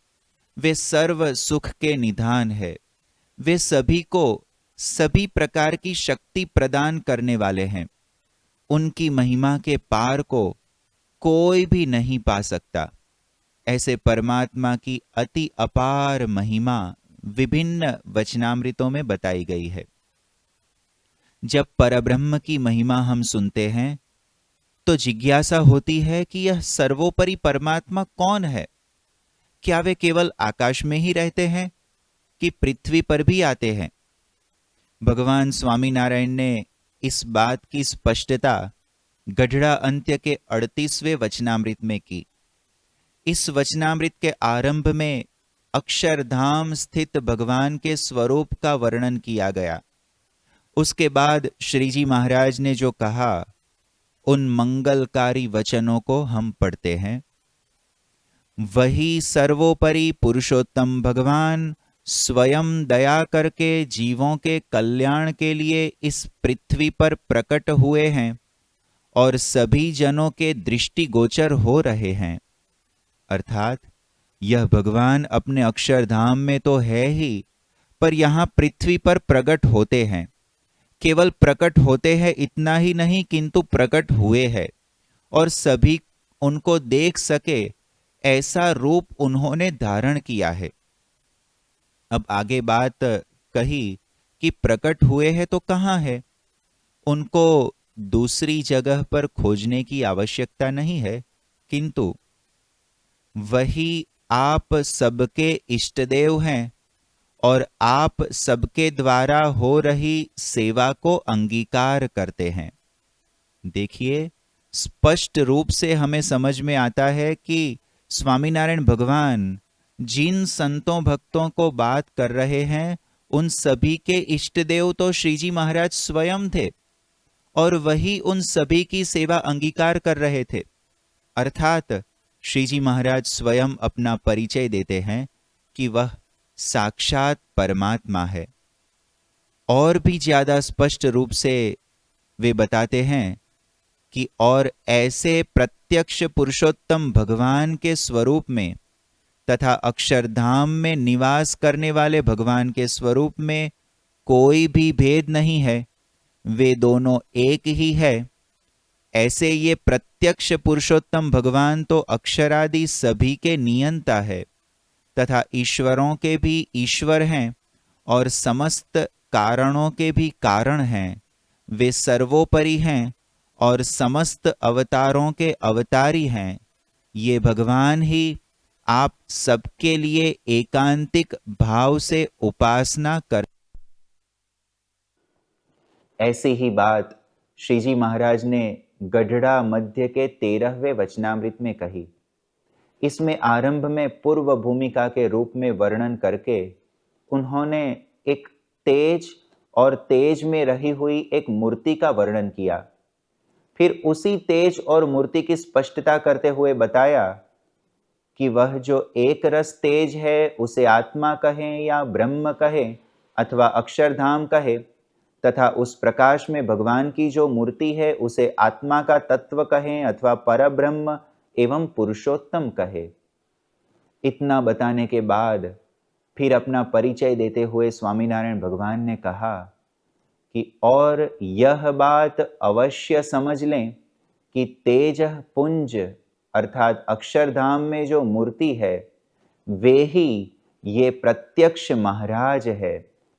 वे सर्व सुख के निधान है। वे सभी को सभी प्रकार की शक्ति प्रदान करने वाले हैं। उनकी महिमा के पार को कोई भी नहीं पा सकता। ऐसे परमात्मा की अति अपार महिमा विभिन्न वचनामृतों में बताई गई है। जब परब्रह्म की महिमा हम सुनते हैं तो जिज्ञासा होती है कि यह सर्वोपरि परमात्मा कौन है? क्या वे केवल आकाश में ही रहते हैं कि पृथ्वी पर भी आते हैं? भगवान स्वामीनारायण ने इस बात की स्पष्टता गढ़ड़ा अंत्य के 38वें वचनामृत में की। इस वचनामृत के आरंभ में अक्षरधाम स्थित भगवान के स्वरूप का वर्णन किया गया। उसके बाद श्रीजी महाराज ने जो कहा उन मंगलकारी वचनों को हम पढ़ते हैं। वही सर्वोपरि पुरुषोत्तम भगवान स्वयं दया करके जीवों के कल्याण के लिए इस पृथ्वी पर प्रकट हुए हैं और सभी जनों के दृष्टिगोचर हो रहे हैं। अर्थात यह भगवान अपने अक्षरधाम में तो है ही, पर यहाँ पृथ्वी पर प्रकट होते हैं। केवल प्रकट होते हैं इतना ही नहीं, किंतु प्रकट हुए हैं और सभी उनको देख सके ऐसा रूप उन्होंने धारण किया है। अब आगे बात कही कि प्रकट हुए हैं तो कहाँ है? उनको दूसरी जगह पर खोजने की आवश्यकता नहीं है, किंतु वही आप सबके इष्टदेव हैं और आप सबके द्वारा हो रही सेवा को अंगीकार करते हैं। देखिए, स्पष्ट रूप से हमें समझ में आता है कि स्वामीनारायण भगवान जिन संतों भक्तों को बात कर रहे हैं उन सभी के इष्टदेव तो श्रीजी महाराज स्वयं थे और वही उन सभी की सेवा अंगीकार कर रहे थे। अर्थात श्रीजी महाराज स्वयं अपना परिचय देते हैं कि वह साक्षात परमात्मा है। और भी ज्यादा स्पष्ट रूप से वे बताते हैं कि और ऐसे प्रत्यक्ष पुरुषोत्तम भगवान के स्वरूप में तथा अक्षरधाम में निवास करने वाले भगवान के स्वरूप में कोई भी भेद नहीं है, वे दोनों एक ही है। ऐसे ये प्रत्यक्ष पुरुषोत्तम भगवान तो अक्षरादि सभी के नियंता है तथा ईश्वरों के भी ईश्वर हैं और समस्त कारणों के भी कारण हैं। वे सर्वोपरि हैं और समस्त अवतारों के अवतारी हैं। ये भगवान ही आप सबके लिए एकांतिक भाव से उपासना कर। ऐसी ही बात श्रीजी महाराज ने गढ़ड़ा मध्य के 13वें वचनामृत में कही। इसमें आरंभ में पूर्व भूमिका के रूप में वर्णन करके उन्होंने एक तेज और तेज में रही हुई एक मूर्ति का वर्णन किया। फिर उसी तेज और मूर्ति की स्पष्टता करते हुए बताया कि वह जो एक रस तेज है उसे आत्मा कहें या ब्रह्म कहें अथवा अक्षरधाम कहे, तथा उस प्रकाश में भगवान की जो मूर्ति है उसे आत्मा का तत्व कहें अथवा परब्रह्म एवं पुरुषोत्तम कहे। इतना बताने के बाद फिर अपना परिचय देते हुए स्वामीनारायण भगवान ने कहा कि और यह बात अवश्य समझ लें कि तेज पुंज अर्थात अक्षरधाम में जो मूर्ति है वे ही ये प्रत्यक्ष महाराज है।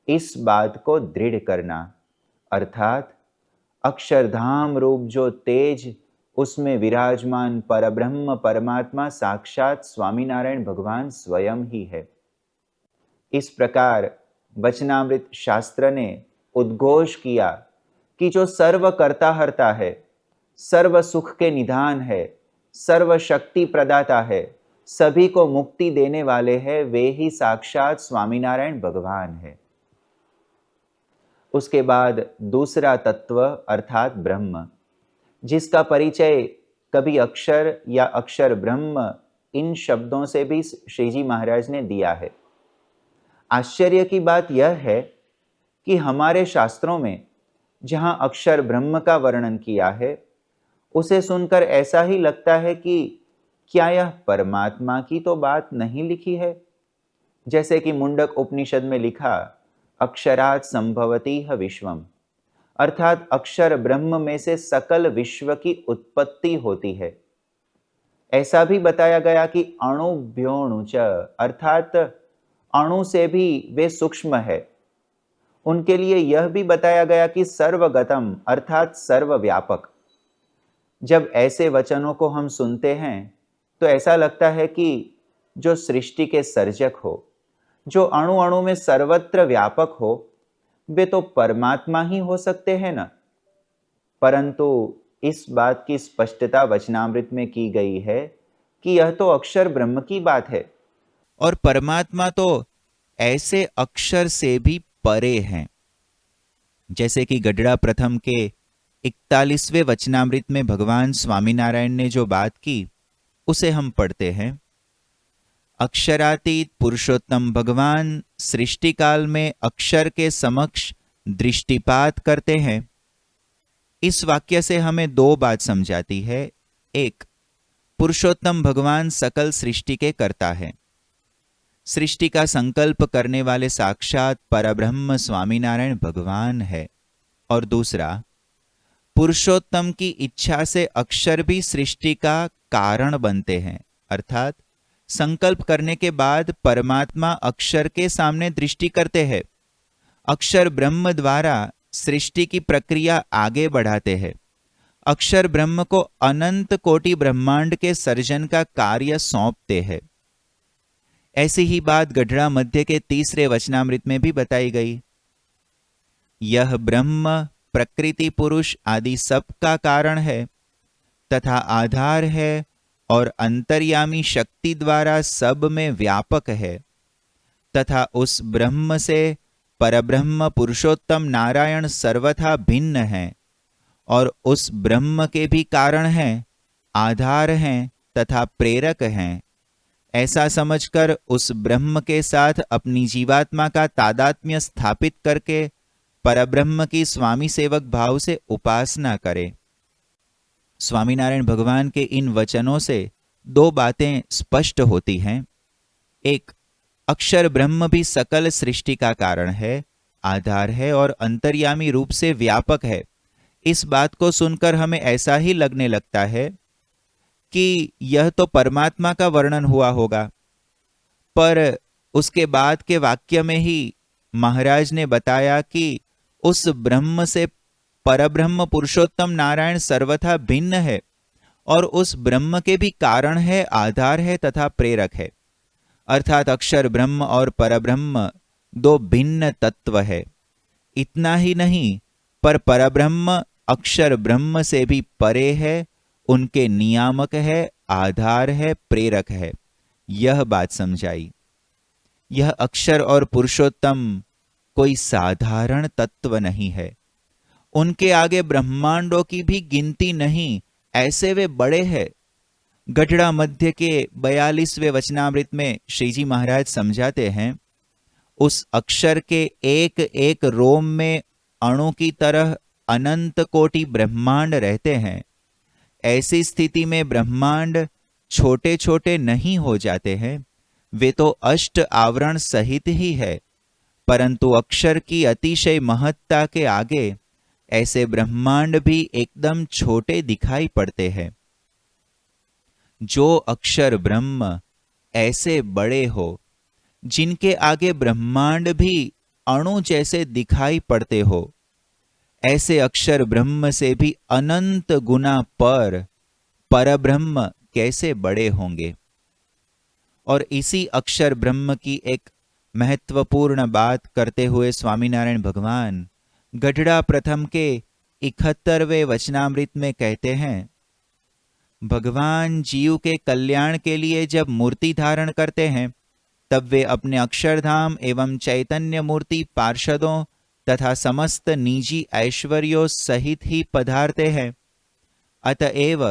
इस बात को दृढ़ करना, अर्थात अक्षरधाम रूप जो तेज उसमें विराजमान परब्रह्म परमात्मा साक्षात स्वामीनारायण भगवान स्वयं ही है। इस प्रकार वचनामृत शास्त्र ने उद्घोष किया कि जो सर्व कर्ता हर्ता है, सर्व सुख के निधान है, सर्व शक्ति प्रदाता है, सभी को मुक्ति देने वाले हैं, वे ही साक्षात स्वामीनारायण भगवान है। उसके बाद दूसरा तत्व अर्थात ब्रह्म, जिसका परिचय कभी अक्षर या अक्षर ब्रह्म इन शब्दों से भी श्रीजी महाराज ने दिया है। आश्चर्य की बात यह है कि हमारे शास्त्रों में जहां अक्षर ब्रह्म का वर्णन किया है उसे सुनकर ऐसा ही लगता है कि क्या यह परमात्मा की तो बात नहीं लिखी है। जैसे कि मुंडक उपनिषद में लिखा अक्षरात् संभवति ह विश्वम, अर्थात अक्षर ब्रह्म में से सकल विश्व की उत्पत्ति होती है। ऐसा भी बताया गया कि अणुभ्योऽणु च, अर्थात अणु से भी वे सूक्ष्म है। उनके लिए यह भी बताया गया कि सर्वगतम अर्थात सर्वव्यापक। जब ऐसे वचनों को हम सुनते हैं तो ऐसा लगता है कि जो सृष्टि के सर्जक हो, जो अणु अणु में सर्वत्र व्यापक हो, वे तो परमात्मा ही हो सकते हैं ना। परंतु इस बात की स्पष्टता वचनामृत में की गई है कि यह तो अक्षर ब्रह्म की बात है और परमात्मा तो ऐसे अक्षर से भी परे हैं। जैसे कि गढ़ड़ा प्रथम के 41वें वचनामृत में भगवान स्वामीनारायण ने जो बात की उसे हम पढ़ते हैं। अक्षरातीत पुरुषोत्तम भगवान सृष्टि काल में अक्षर के समक्ष दृष्टिपात करते हैं। इस वाक्य से हमें दो बात समझाती है। एक, पुरुषोत्तम भगवान सकल सृष्टि के कर्ता है, सृष्टि का संकल्प करने वाले साक्षात परब्रह्म स्वामीनारायण भगवान है। और दूसरा, पुरुषोत्तम की इच्छा से अक्षर भी सृष्टि का कारण बनते हैं, अर्थात संकल्प करने के बाद परमात्मा अक्षर के सामने दृष्टि करते हैं। अक्षर ब्रह्म द्वारा सृष्टि की प्रक्रिया आगे बढ़ाते हैं। अक्षर ब्रह्म को अनंत कोटि ब्रह्मांड के सर्जन का कार्य सौंपते हैं। ऐसी ही बात गढ़ड़ा मध्य के 3रे वचनामृत में भी बताई गई। यह ब्रह्म प्रकृति पुरुष आदि सब का कारण है तथा आधार है और अंतर्यामी शक्ति द्वारा सब में व्यापक है तथा उस ब्रह्म से परब्रह्म पुरुषोत्तम नारायण सर्वथा भिन्न है और उस ब्रह्म के भी कारण हैं, आधार हैं तथा प्रेरक हैं। ऐसा समझकर उस ब्रह्म के साथ अपनी जीवात्मा का तादात्म्य स्थापित करके परब्रह्म की स्वामी सेवक भाव से उपासना करे। स्वामीनारायण भगवान के इन वचनों से 2 बातें स्पष्ट होती हैं। एक, अक्षर ब्रह्म भी सकल सृष्टि का कारण है, आधार है और अंतर्यामी रूप से व्यापक है। इस बात को सुनकर हमें ऐसा ही लगने लगता है कि यह तो परमात्मा का वर्णन हुआ होगा, पर उसके बाद के वाक्य में ही महाराज ने बताया कि उस ब्रह्म से परब्रह्म पुरुषोत्तम नारायण सर्वथा भिन्न है और उस ब्रह्म के भी कारण है, आधार है तथा प्रेरक है। अर्थात अक्षर ब्रह्म और परब्रह्म 2 भिन्न तत्व है। इतना ही नहीं, पर परब्रह्म अक्षर ब्रह्म से भी परे है, उनके नियामक है, आधार है, प्रेरक है। यह बात समझाई। यह अक्षर और पुरुषोत्तम कोई साधारण तत्व नहीं है। उनके आगे ब्रह्मांडों की भी गिनती नहीं, ऐसे वे बड़े हैं। गढ़ड़ा मध्य के 42वें वचनामृत में श्रीजी महाराज समझाते हैं, उस अक्षर के एक एक रोम में अणु की तरह अनंत कोटि ब्रह्मांड रहते हैं। ऐसी स्थिति में ब्रह्मांड छोटे छोटे नहीं हो जाते हैं, वे तो अष्ट आवरण सहित ही है, परंतु अक्षर की अतिशय महत्ता के आगे ऐसे ब्रह्मांड भी एकदम छोटे दिखाई पड़ते हैं। जो अक्षर ब्रह्म ऐसे बड़े हो, जिनके आगे ब्रह्मांड भी अणु जैसे दिखाई पड़ते हो, ऐसे अक्षर ब्रह्म से भी अनंत गुना परब्रह्म कैसे बड़े होंगे। और इसी अक्षर ब्रह्म की एक महत्वपूर्ण बात करते हुए स्वामीनारायण भगवान गढ़ड़ा प्रथम के 71वें वचनामृत में कहते हैं, भगवान जीव के कल्याण के लिए जब मूर्ति धारण करते हैं, तब वे अपने अक्षरधाम एवं चैतन्य मूर्ति पार्षदों तथा समस्त निजी ऐश्वर्यों सहित ही पधारते हैं। अतएव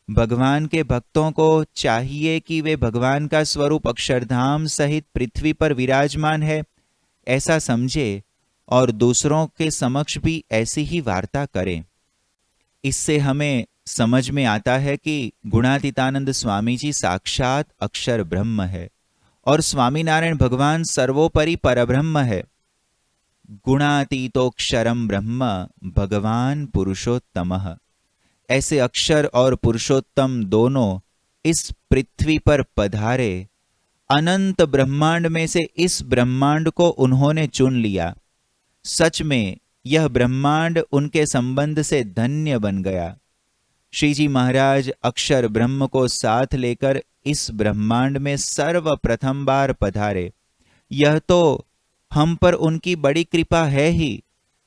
भगवान के भक्तों को चाहिए कि वे भगवान का स्वरूप अक्षरधाम सहित पृथ्वी पर विराजमान है ऐसा समझे और दूसरों के समक्ष भी ऐसी ही वार्ता करें। इससे हमें समझ में आता है कि गुणातीतानंद स्वामी जी साक्षात अक्षर ब्रह्म है और स्वामीनारायण भगवान सर्वोपरि परब्रह्म है। गुणातीतोक्षरम ब्रह्म भगवान पुरुषोत्तमः। ऐसे अक्षर और पुरुषोत्तम दोनों इस पृथ्वी पर पधारे। अनंत ब्रह्मांड में से इस ब्रह्मांड को उन्होंने चुन लिया। सच में यह ब्रह्मांड उनके संबंध से धन्य बन गया। श्रीजी महाराज अक्षर ब्रह्म को साथ लेकर इस ब्रह्मांड में सर्वप्रथम बार पधारे। यह तो हम पर उनकी बड़ी कृपा है ही,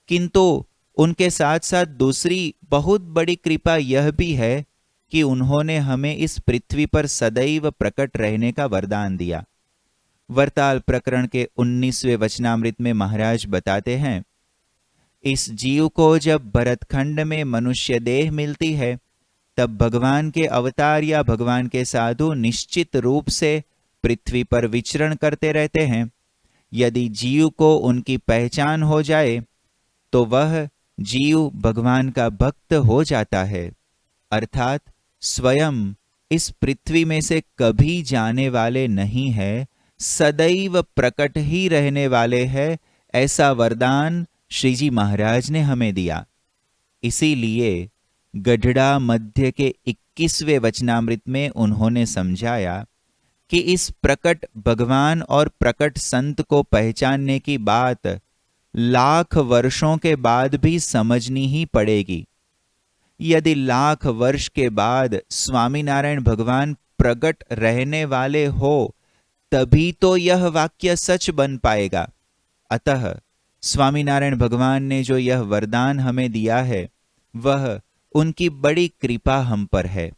किंतु उनके साथ साथ दूसरी बहुत बड़ी कृपा यह भी है कि उन्होंने हमें इस पृथ्वी पर सदैव प्रकट रहने का वरदान दिया। वरताल प्रकरण के 19वें वचनामृत में महाराज बताते हैं, इस जीव को जब भरतखंड में मनुष्य देह मिलती है, तब भगवान के अवतार या भगवान के साधु निश्चित रूप से पृथ्वी पर विचरण करते रहते हैं। यदि जीव को उनकी पहचान हो जाए तो वह जीव भगवान का भक्त हो जाता है, अर्थात स्वयं इस पृथ्वी में से कभी जाने वाले नहीं है, सदैव प्रकट ही रहने वाले हैं। ऐसा वरदान श्रीजी महाराज ने हमें दिया। इसीलिए गढ़ड़ा मध्य के 21वें वचनामृत में उन्होंने समझाया कि इस प्रकट भगवान और प्रकट संत को पहचानने की बात लाख वर्षों के बाद भी समझनी ही पड़ेगी। यदि लाख वर्ष के बाद स्वामीनारायण भगवान प्रकट रहने वाले हो तभी तो यह वाक्य सच बन पाएगा। अतः स्वामीनारायण भगवान ने जो यह वरदान हमें दिया है वह उनकी बड़ी कृपा हम पर है।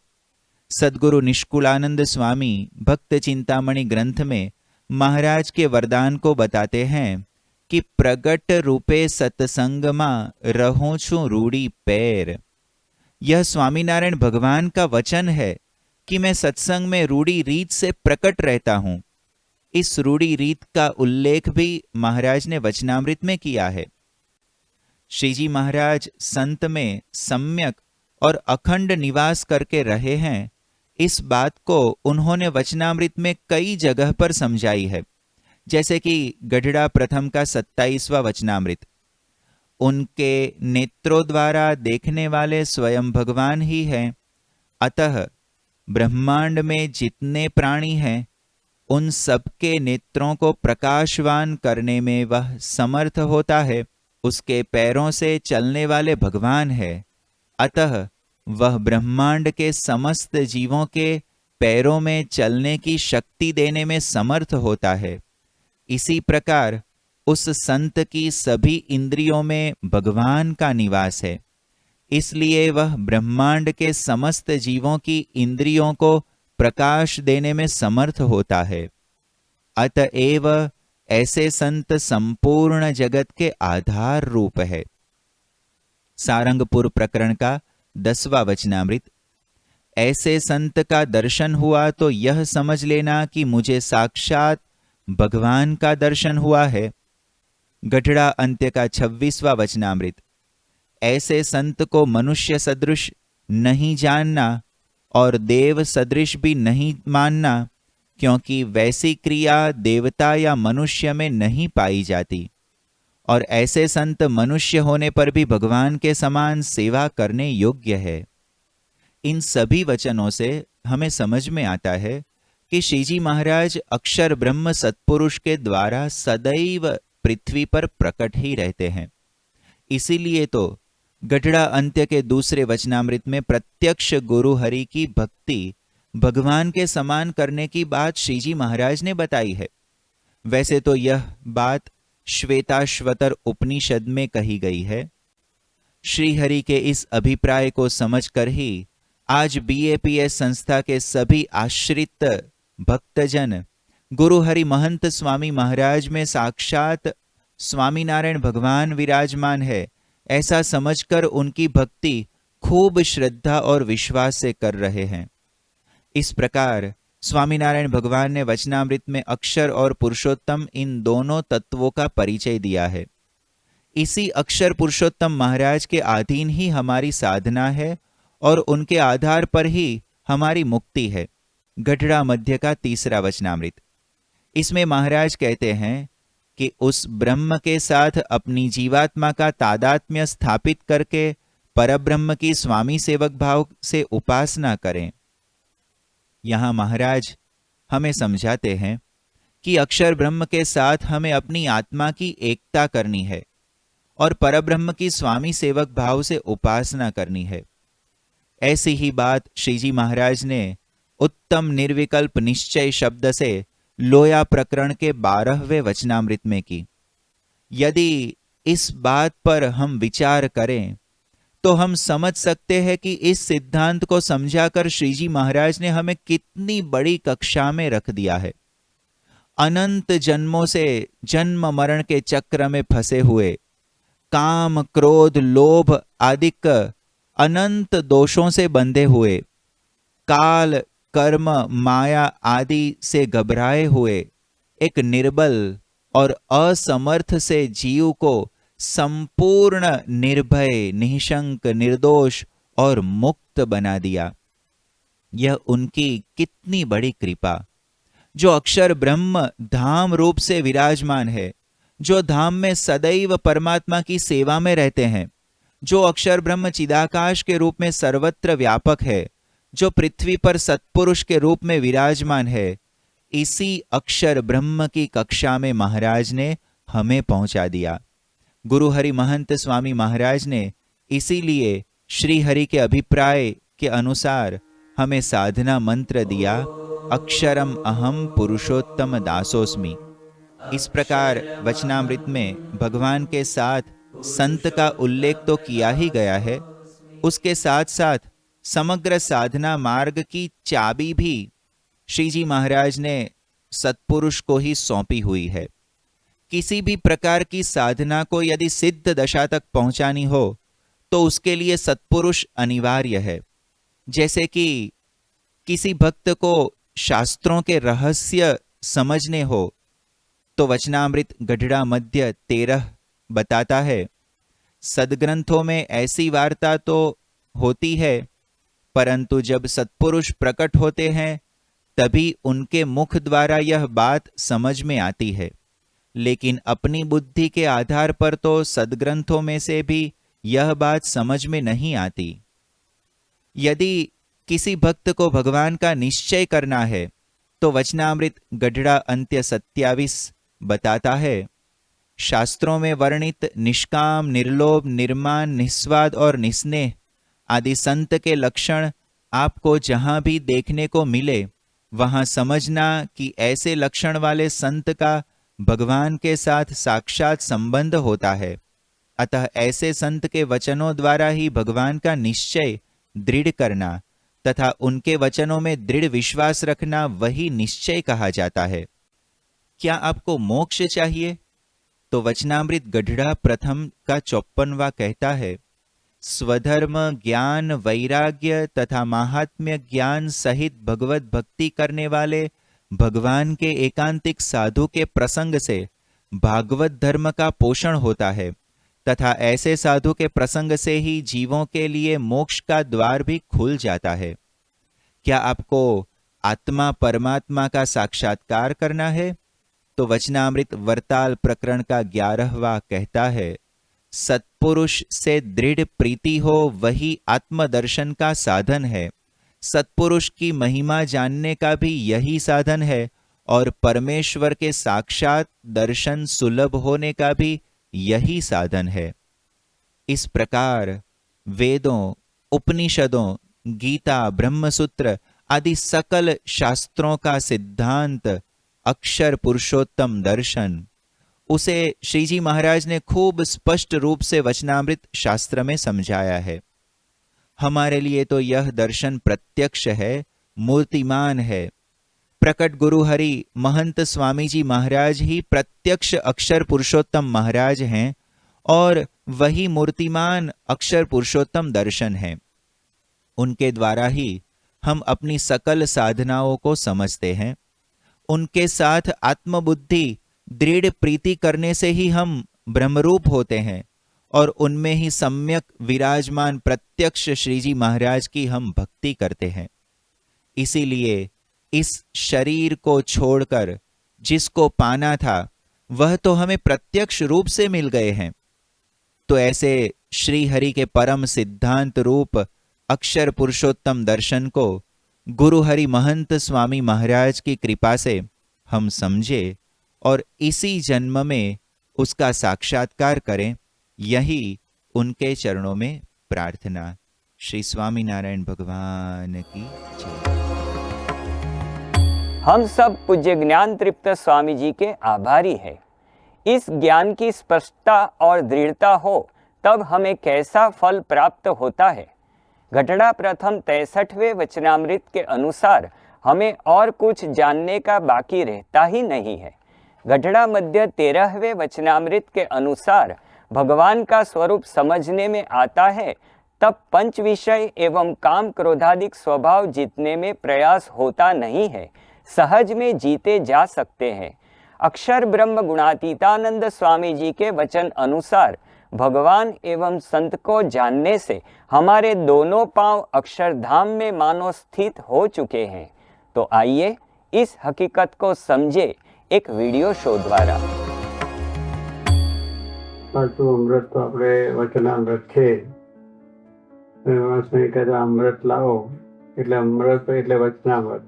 सद्गुरु निष्कुलानंद स्वामी भक्त चिंतामणि ग्रंथ में महाराज के वरदान को बताते हैं कि प्रगट रूपे सत्संगमा रहूं छू रूढ़ी पैर। यह स्वामीनारायण भगवान का वचन है कि मैं सत्संग में रूढ़ी रीत से प्रकट रहता हूं। इस रूढ़ी रीत का उल्लेख भी महाराज ने वचनामृत में किया है। श्रीजी महाराज संत में सम्यक और अखंड निवास करके रहे हैं, इस बात को उन्होंने वचनामृत में कई जगह पर समझाई है, जैसे कि गढ़ड़ा प्रथम का 27वां वचनामृत। उनके नेत्रों द्वारा देखने वाले स्वयं भगवान ही हैं, अतः ब्रह्मांड में जितने प्राणी हैं उन सबके नेत्रों को प्रकाशवान करने में वह समर्थ होता है। उसके पैरों से चलने वाले भगवान है, अतः वह ब्रह्मांड के समस्त जीवों के पैरों में चलने की शक्ति देने में समर्थ होता है। इसी प्रकार उस संत की सभी इंद्रियों में भगवान का निवास है, इसलिए वह ब्रह्मांड के समस्त जीवों की इंद्रियों को प्रकाश देने में समर्थ होता है। अतएव ऐसे संत संपूर्ण जगत के आधार रूप है। सारंगपुर प्रकरण का 10वां वचनामृत। ऐसे संत का दर्शन हुआ तो यह समझ लेना कि मुझे साक्षात भगवान का दर्शन हुआ है। गढ़ड़ा अंत्य का 26वां वचनामृत। ऐसे संत को मनुष्य सदृश नहीं जानना और देव सदृश भी नहीं मानना, क्योंकि वैसी क्रिया देवता या मनुष्य में नहीं पाई जाती, और ऐसे संत मनुष्य होने पर भी भगवान के समान सेवा करने योग्य है। इन सभी वचनों से हमें समझ में आता है कि श्रीजी महाराज अक्षर ब्रह्म सत्पुरुष के द्वारा सदैव पृथ्वी पर प्रकट ही रहते हैं। इसीलिए तो गढ़ड़ा अंत्य के दूसरे वचनामृत में प्रत्यक्ष गुरु हरि की भक्ति भगवान के समान करने की बात श्रीजी महाराज ने बताई है। वैसे तो यह बात श्वेताश्वतर उपनिषद में कही गई है। श्रीहरि के इस अभिप्राय को समझकर ही आज BAPS संस्था के सभी आश्रित भक्तजन गुरु हरि महंत स्वामी महाराज में साक्षात स्वामीनारायण भगवान विराजमान है, ऐसा समझकर उनकी भक्ति खूब श्रद्धा और विश्वास से कर रहे हैं। इस प्रकार स्वामीनारायण भगवान ने वचनामृत में अक्षर और पुरुषोत्तम इन दोनों तत्वों का परिचय दिया है। इसी अक्षर पुरुषोत्तम महाराज के अधीन ही हमारी साधना है और उनके आधार पर ही हमारी मुक्ति है। गढ़ड़ा मध्य का 3रा वचनामृत। इसमें महाराज कहते हैं कि उस ब्रह्म के साथ अपनी जीवात्मा का तादात्म्य स्थापित करके परब्रह्म की स्वामी सेवक भाव से उपासना करें। यहां महाराज हमें समझाते हैं कि अक्षर ब्रह्म के साथ हमें अपनी आत्मा की एकता करनी है और परब्रह्म की स्वामी सेवक भाव से उपासना करनी है। ऐसी ही बात श्रीजी महाराज ने उत्तम निर्विकल्प निश्चय शब्द से लोया प्रकरण के 12वें वचनामृत में की। यदि इस बात पर हम विचार करें तो हम समझ सकते हैं कि इस सिद्धांत को समझाकर श्रीजी महाराज ने हमें कितनी बड़ी कक्षा में रख दिया है। अनंत जन्मों से जन्म मरण के चक्र में फंसे हुए, काम क्रोध लोभ आदि अनंत दोषों से बंधे हुए, काल कर्म माया आदि से घबराए हुए एक निर्बल और असमर्थ से जीव को संपूर्ण निर्भय निःशंक निर्दोष और मुक्त बना दिया। यह उनकी कितनी बड़ी कृपा, जो अक्षर ब्रह्म धाम रूप से विराजमान है, जो धाम में सदैव परमात्मा की सेवा में रहते हैं, जो अक्षर ब्रह्म चिदाकाश के रूप में सर्वत्र व्यापक है, जो पृथ्वी पर सत्पुरुष के रूप में विराजमान है, इसी अक्षर ब्रह्म की कक्षा में महाराज ने हमें पहुंचा दिया। गुरु हरि महंत स्वामी महाराज ने इसीलिए श्री हरि के अभिप्राय के अनुसार हमें साधना मंत्र दिया, अक्षरम अहम पुरुषोत्तम दासोस्मि। इस प्रकार वचनामृत में भगवान के साथ संत का उल्लेख तो किया ही गया है, उसके साथ साथ समग्र साधना मार्ग की चाबी भी श्री जी महाराज ने सत्पुरुष को ही सौंपी हुई है। किसी भी प्रकार की साधना को यदि सिद्ध दशा तक पहुंचानी हो तो उसके लिए सत्पुरुष अनिवार्य है। जैसे कि किसी भक्त को शास्त्रों के रहस्य समझने हो तो वचनामृत गढ़ड़ा मध्य 13 बताता है, सदग्रंथों में ऐसी वार्ता तो होती है, परंतु जब सत्पुरुष प्रकट होते हैं तभी उनके मुख द्वारा यह बात समझ में आती है, लेकिन अपनी बुद्धि के आधार पर तो सदग्रंथों में से भी यह बात समझ में नहीं आती। यदि किसी भक्त को भगवान का निश्चय करना है तो वचनामृत गढ़ड़ा अंत्य 27 बताता है, शास्त्रों में वर्णित निष्काम, निर्लोभ, निर्माण, निस्वाद और निस्नेह आदि संत के लक्षण आपको जहां भी देखने को मिले वहां समझना कि ऐसे लक्षण वाले संत का भगवान के साथ साक्षात संबंध होता है। अतः ऐसे संत के वचनों द्वारा ही भगवान का निश्चय दृढ़ करना तथा उनके वचनों में दृढ़ विश्वास रखना वही निश्चय कहा जाता है। क्या आपको मोक्ष चाहिए? तो वचनामृत गढ़ड़ा प्रथम का 54वां कहता है, स्वधर्म ज्ञान वैराग्य तथा महात्म्य ज्ञान सहित भगवत भक्ति करने वाले भगवान के एकांतिक साधु के प्रसंग से भागवत धर्म का पोषण होता है तथा ऐसे साधु के प्रसंग से ही जीवों के लिए मोक्ष का द्वार भी खुल जाता है। क्या आपको आत्मा परमात्मा का साक्षात्कार करना है? तो वचनामृत वरताल प्रकरण का 11वां कहता है, सत्पुरुष से दृढ़ प्रीति हो वही आत्मदर्शन का साधन है। सत्पुरुष की महिमा जानने का भी यही साधन है और परमेश्वर के साक्षात दर्शन सुलभ होने का भी यही साधन है। इस प्रकार वेदों, उपनिषदों, गीता, ब्रह्मसूत्र आदि सकल शास्त्रों का सिद्धांत अक्षर पुरुषोत्तम दर्शन, उसे श्रीजी महाराज ने खूब स्पष्ट रूप से वचनामृत शास्त्र में समझाया है। हमारे लिए तो यह दर्शन प्रत्यक्ष है, मूर्तिमान है। प्रकट गुरु हरि महंत स्वामी जी महाराज ही प्रत्यक्ष अक्षर पुरुषोत्तम महाराज हैं और वही मूर्तिमान अक्षर पुरुषोत्तम दर्शन है। उनके द्वारा ही हम अपनी सकल साधनाओं को समझते हैं। उनके साथ आत्मबुद्धि दृढ़ प्रीति करने से ही हम ब्रह्मरूप होते हैं और उनमें ही सम्यक विराजमान प्रत्यक्ष श्रीजी महाराज की हम भक्ति करते हैं। इसीलिए इस शरीर को छोड़कर जिसको पाना था वह तो हमें प्रत्यक्ष रूप से मिल गए हैं। तो ऐसे श्री हरि के परम सिद्धांत रूप अक्षर पुरुषोत्तम दर्शन को गुरु हरि महंत स्वामी महाराज की कृपा से हम समझे और इसी जन्म में उसका साक्षात्कार करें, यही उनके चरणों में प्रार्थना। श्री स्वामीनारायण भगवान की जय। हम सब पूज्य ज्ञान तृप्त स्वामी जी के आभारी हैं। इस ज्ञान की स्पष्टता और दृढ़ता हो तब हमें कैसा फल प्राप्त होता है। घटड़ा प्रथम 63वें वचनामृत के अनुसार हमें और कुछ जानने का बाकी रहता ही नहीं है। घटड़ा मध्य 13वें वचनामृत के अनुसार भगवान का स्वरूप समझने में आता है तब पंच विषय एवं काम क्रोधादिक स्वभाव जीतने में प्रयास होता नहीं है, सहज में जीते जा सकते हैं। अक्षर ब्रह्म गुणातीतानंद स्वामी जी के वचन अनुसार भगवान एवं संत को जानने से हमारे दोनों पांव अक्षरधाम में मानो स्थित हो चुके हैं। तो आइए इस हकीकत को समझे एक वीडियो शो द्वारा। अमृत तो अपने वचनामृत છે अमृत लाવો એટલે અમૃત એટલે વચનામૃત।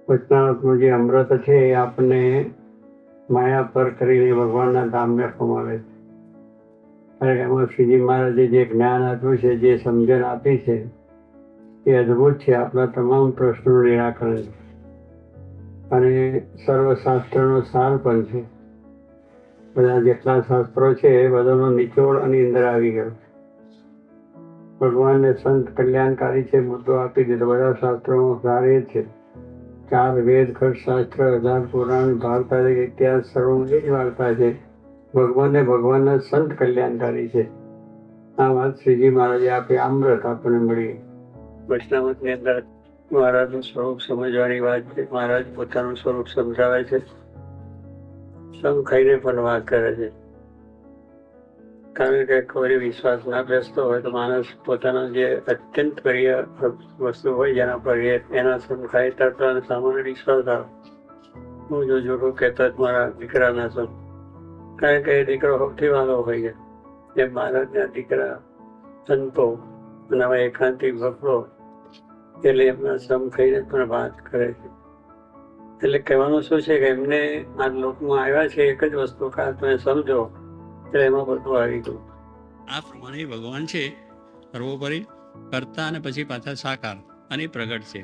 વચનામૃતનું જે અમૃત છે એ આપણને માયા પર કરીને ભગવાનના ધામને પમાડે છે। કારણ કે એમાં શ્રીજી મહારાજે જે જ્ઞાન આપ્યું છે, જે સમજણ આપી છે, એ અદ્ભુત છે. આપણા તમામ પ્રશ્નોનું નિરાકરણ છે અને સર્વશાસ્ત્રનો સાર પણ છે. બધા જેટલા શાસ્ત્રો છે એ બધાનો નિચોડ આની અંદર આવી ગયો. ભગવાનને સંત કલ્યાણકારી છે મુદ્દો આપી દીધો. બધા શાસ્ત્રોનો સાર એ છે. 4 વેદ, ખટ શાસ્ત્ર, 1000 પુરાણ, વાર્તા, ઇતિહાસ, સર્વ એ જ વાર્તા છે. ભગવાનના સંત કલ્યાણકારી છે. આ વાત શ્રીજી મહારાજે આપી. અમૃત આપણને મળી. વૈષ્ણવની અંદર મહારાજનું સ્વરૂપ સમજવાની વાત છે. મહારાજ પોતાનું સ્વરૂપ સમજાવે છે. સમ ખાઈને પણ વાત કરે છે. કારણ કે કોઈ વિશ્વાસ ના બેસતો હોય તો માણસ પોતાના જે અત્યંત પ્રિય વસ્તુ હોય જેના પર એના સમ ખાઈ તરતો અને સામાન્ય વિશ્વાસ આવે. હું જો જોડું કહેતો જ મારા દીકરાના સમ, કારણ કે એ દીકરો સૌથી વાલો હોય છે. એ મહારાજના દીકરા સંતો અને હવે એકાંતિક ભક્તો એટલે એમના સમ ખાઈને પણ વાત કરે છે. એટલે કહેવાનું શું છે કે એમને આ લોકમાં આવ્યા છે એક જ વસ્તુ, ખાસ તમે સમજો એટલે એમાં બધું આવી ગયું. આ પ્રમાણે ભગવાન છે સર્વોપરી કરતા અને પછી પાછા સાકાર અને પ્રગટ છે.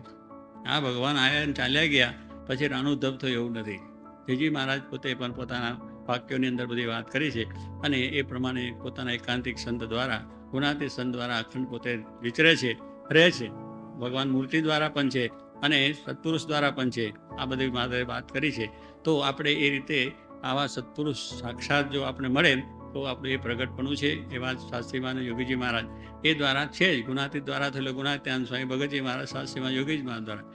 આ ભગવાન આવ્યા અને ચાલ્યા ગયા પછી રાનું ધબ થયું એવું નથી. શ્રીજી મહારાજ પોતે પણ પોતાના વાક્યોની અંદર બધી વાત કરી છે અને એ પ્રમાણે પોતાના એકાંતિક સંત દ્વારા, ગુણાતીત સંત દ્વારા અખંડ પોતે વિચરે છે, રહે છે. ભગવાન મૂર્તિ દ્વારા પણ છે અને સત્પુરુષ દ્વારા પણ છે. આ બધી મારે વાત કરી છે. તો આપણે એ રીતે આવા સત્પુરુષ સાક્ષાત જો આપણે મળે તો આપણું એ પ્રગટપણું છે. એ વાત શાસ્ત્રીમાં યોગીજી મહારાજ એ દ્વારા છે જ. ગુણાતીત દ્વારા થયેલો ગુણાત્યાન સ્વામી ભગતજી મહારાજ શાસ્ત્રીમાં યોગીજી મહારાજ દ્વારા.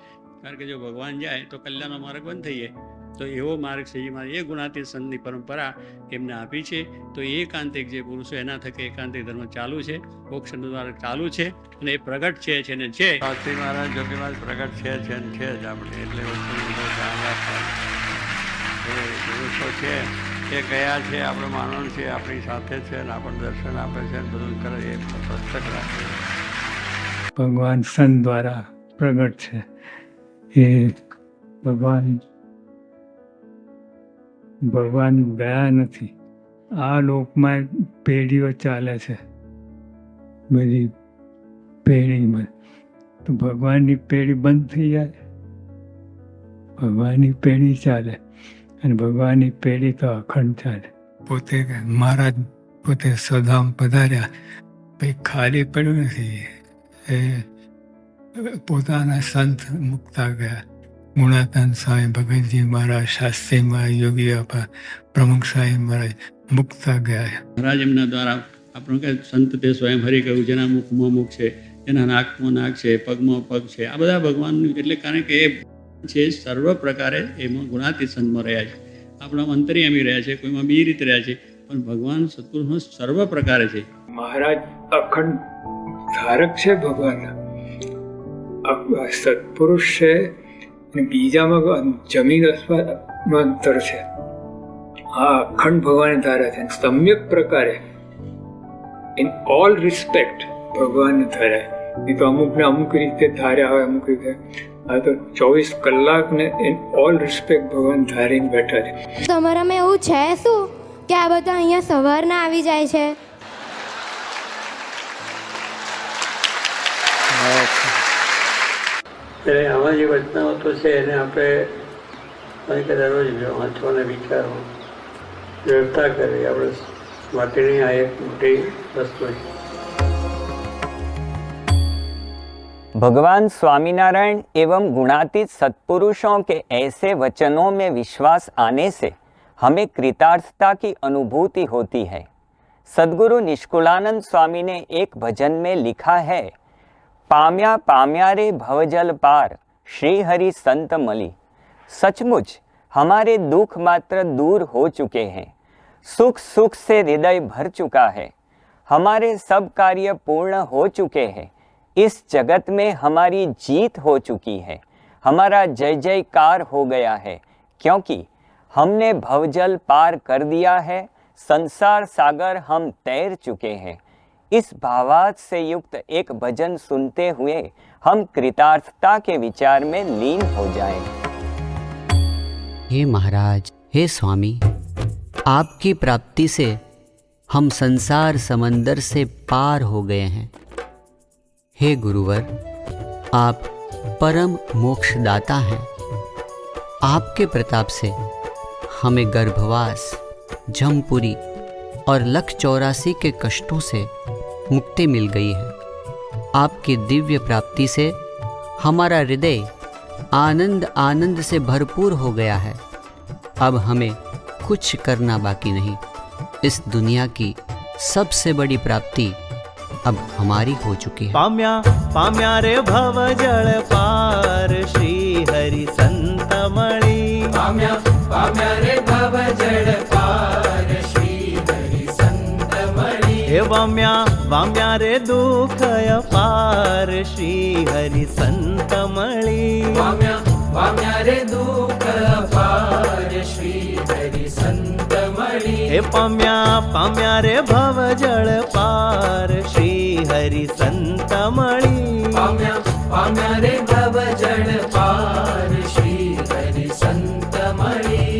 કારણ કે જો ભગવાન જાય તો કલ્યાણનો માર્ગ બંધ થઈ જાય. તો એવો માર્ગ શ્રીજી મહારાજ એ ગુણાતીત સંતની પરંપરા એમને આપી છે. તો એ એકાંતિક જે પુરુષો એના થકી એકાંતિક ધર્મ ચાલુ છે, મોક્ષ દ્વારા ચાલુ છે અને એ પ્રગટ છે ને છે. શાસ્ત્રી મહારાજ યોગી મહારાજ પ્રગટ છે ને છે જ આપણે. એટલે વસ્તુ ધ્યાન રાખવાનું. એ પુરુષો છે એ ગયા છે, આપણે માનવાનું છે, આપણી સાથે છે ને આપણને દર્શન આપે છે ને બધું કરે. એ પુસ્તક રાખે. ભગવાન સંત દ્વારા પ્રગટ છે. એ ભગવાન ગયા નથી. આ લોકમાં પેઢીઓ ચાલે છે, બધી પેઢીમાં. તો ભગવાનની પેઢી બંધ થઈ જાય? ભગવાનની પેઢી ચાલે અને ભગવાનની પેઢી તો અખંડ ચાલે. પોતે મહારાજ પોતે સદામ પધાર્યા, કંઈ ખાલી પડ્યું નથી. એ પોતાના સંત મુકતા ગયા. ગુણાતાન સ્વામી ભગતજી મહારાજ, શાસ્ત્રી મહારાજ, યોગી બાપા, પ્રમુખ સ્વામી મહારાજ મુકતા ગયા. મહારાજ એમના દ્વારા આપણું કે સંત તે સ્વયં હરી કહ્યું. જેના મુખમાં મુખ છે, જેના નાકમાં નાક છે, પગમાં પગ છે, આ બધા ભગવાનનું. એટલે કારણ કે એ છે સર્વ પ્રકારે એમાં ગુણાતીત સંતમાં રહ્યા છે. આપણા અંતર્યામી રહ્યા છે, કોઈમાં બી રીતે રહ્યા છે, પણ ભગવાન સત્પુરુષમાં સર્વ પ્રકારે છે. મહારાજ અખંડ ધારક છે ભગવાનના. સત્પુરુષ છે અને બીજામાં જમીન આસમાનનું અંતર છે. આ અખંડ ભગવાન ધારે છે. સમ્યક પ્રકારે ઇન ઓલ રિસ્પેક્ટ ભગવાનને ધાર્યા. એ તો અમુકને અમુક રીતે ધાર્યા હોય, અમુક રીતે. આ તો 24 કલાકને ઇન ઓલ રિસ્પેક્ટ ભગવાન ધારીને બેઠા છે. તમારામાં એવું છે શું કે આ બધા અહીંયા સવારના આવી જાય છે? એટલે આમાં જે વચનાવતો છે એને આપણે દરરોજ વાંચો અને વિચારો, વ્યવસ્થા કરવી આપણે માટેની આ એક મોટી વસ્તુ છે. भगवान स्वामीनारायण एवं गुणातीत सत्पुरुषों के ऐसे वचनों में विश्वास आने से हमें कृतार्थता की अनुभूति होती है। सद्गुरु निष्कुलानंद स्वामी ने एक भजन में लिखा है, पाम्या पाम्या रे भवजल पार श्री हरि संत मली। सचमुच हमारे दुख मात्र दूर हो चुके हैं, सुख सुख से हृदय भर चुका है, हमारे सब कार्य पूर्ण हो चुके हैं, इस जगत में हमारी जीत हो चुकी है, हमारा जय जयकार हो गया है, क्योंकि हमने भवजल पार कर दिया है, संसार सागर हम तैर चुके हैं। इस भावार्थ से युक्त एक भजन सुनते हुए हम कृतार्थता के विचार में लीन हो जाएं। हे महाराज, हे स्वामी, आपकी प्राप्ति से हम संसार समंदर से पार हो गए हैं। हे गुरुवर, आप परम मोक्षदाता हैं। आपके प्रताप से हमें गर्भवास, जमपुरी और लख 84 के कष्टों से मुक्ति मिल गई है। आपकी दिव्य प्राप्ति से हमारा हृदय आनंद आनंद से भरपूर हो गया है। अब हमें कुछ करना बाकी नहीं। इस दुनिया की सबसे बड़ी प्राप्ति अब हमारी हो चुकी है। पाम्या पाम्या रे भव जल पार श्री हरि संत मणि। पाम्या पाम्या रे भव जल पार श्री हरि संत मणि। हे वाम्या वाम्या रे दुख अपार श्री हरि संत मणि। पाम्या पाम्या रे दुख अपार श्री हरि संत मणि। हे पाम्या पाम्या रे भव जल पार श्री हरि संत मणि। पाम्या पाम्या रे भव जल पार श्री हरि संत मणि।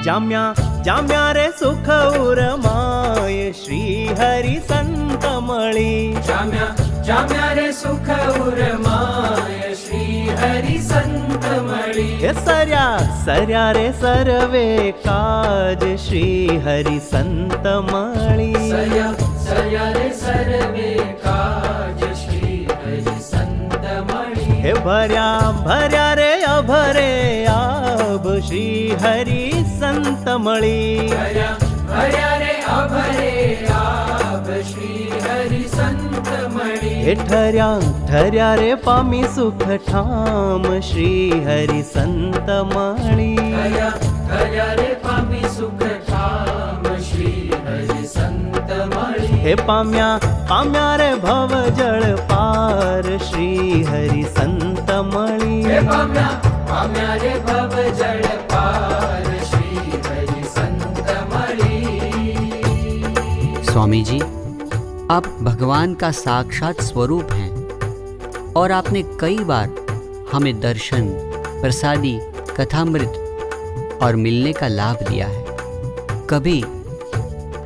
जाम्या जाम्या रे सुख उरमाय श्री हरि संत मणि। जाम्या जाम्या रे सुख उरमाय श्री हरि संत मणि। हे सर्या सर्या रे सर्वे काज श्री हरि संत मणि। सर्या सर्या रे सर्वे काज श्री हरि संत मणि। हे भर्या भर्या रे अभरे आब श्री हरि संत मणि। भर्या भर्या रे अभरे आब श्री हरि संत मणि। हे ठर्या ठर्या रे पामी सुख ठाम श्री हरि संत मणि। ठर्या ठर्या रे पामी सुख ठाम श्री हरि संत मणि। हे पाम्या पाम्या रे भव जल पार श्री हरि संत मणि। हे पाम्या पाम्या रे भव जल पार श्री हरि संत मणि। स्वामी जी, आप भगवान का साक्षात स्वरूप हैं और आपने कई बार हमें दर्शन, प्रसादी, कथामृत और मिलने का लाभ दिया है। कभी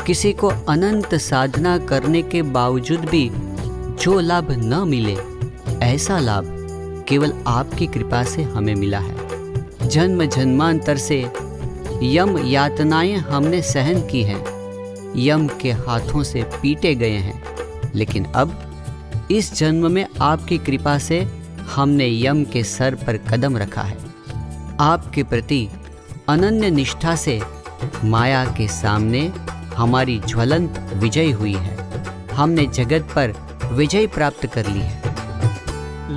किसी को अनंत साधना करने के बावजूद भी जो लाभ न मिले, ऐसा लाभ केवल आपकी कृपा से हमें मिला है। जन्म जन्मांतर से यम यातनाएं हमने सहन की हैं, यम के हाथों से पीटे गए हैं, लेकिन अब इस जन्म में आपकी कृपा से हमने यम के सर पर कदम रखा है। आपके प्रति अनन्य निष्ठा से माया के सामने हमारी ज्वलंत विजय हुई है। हमने जगत पर विजय प्राप्त कर ली है।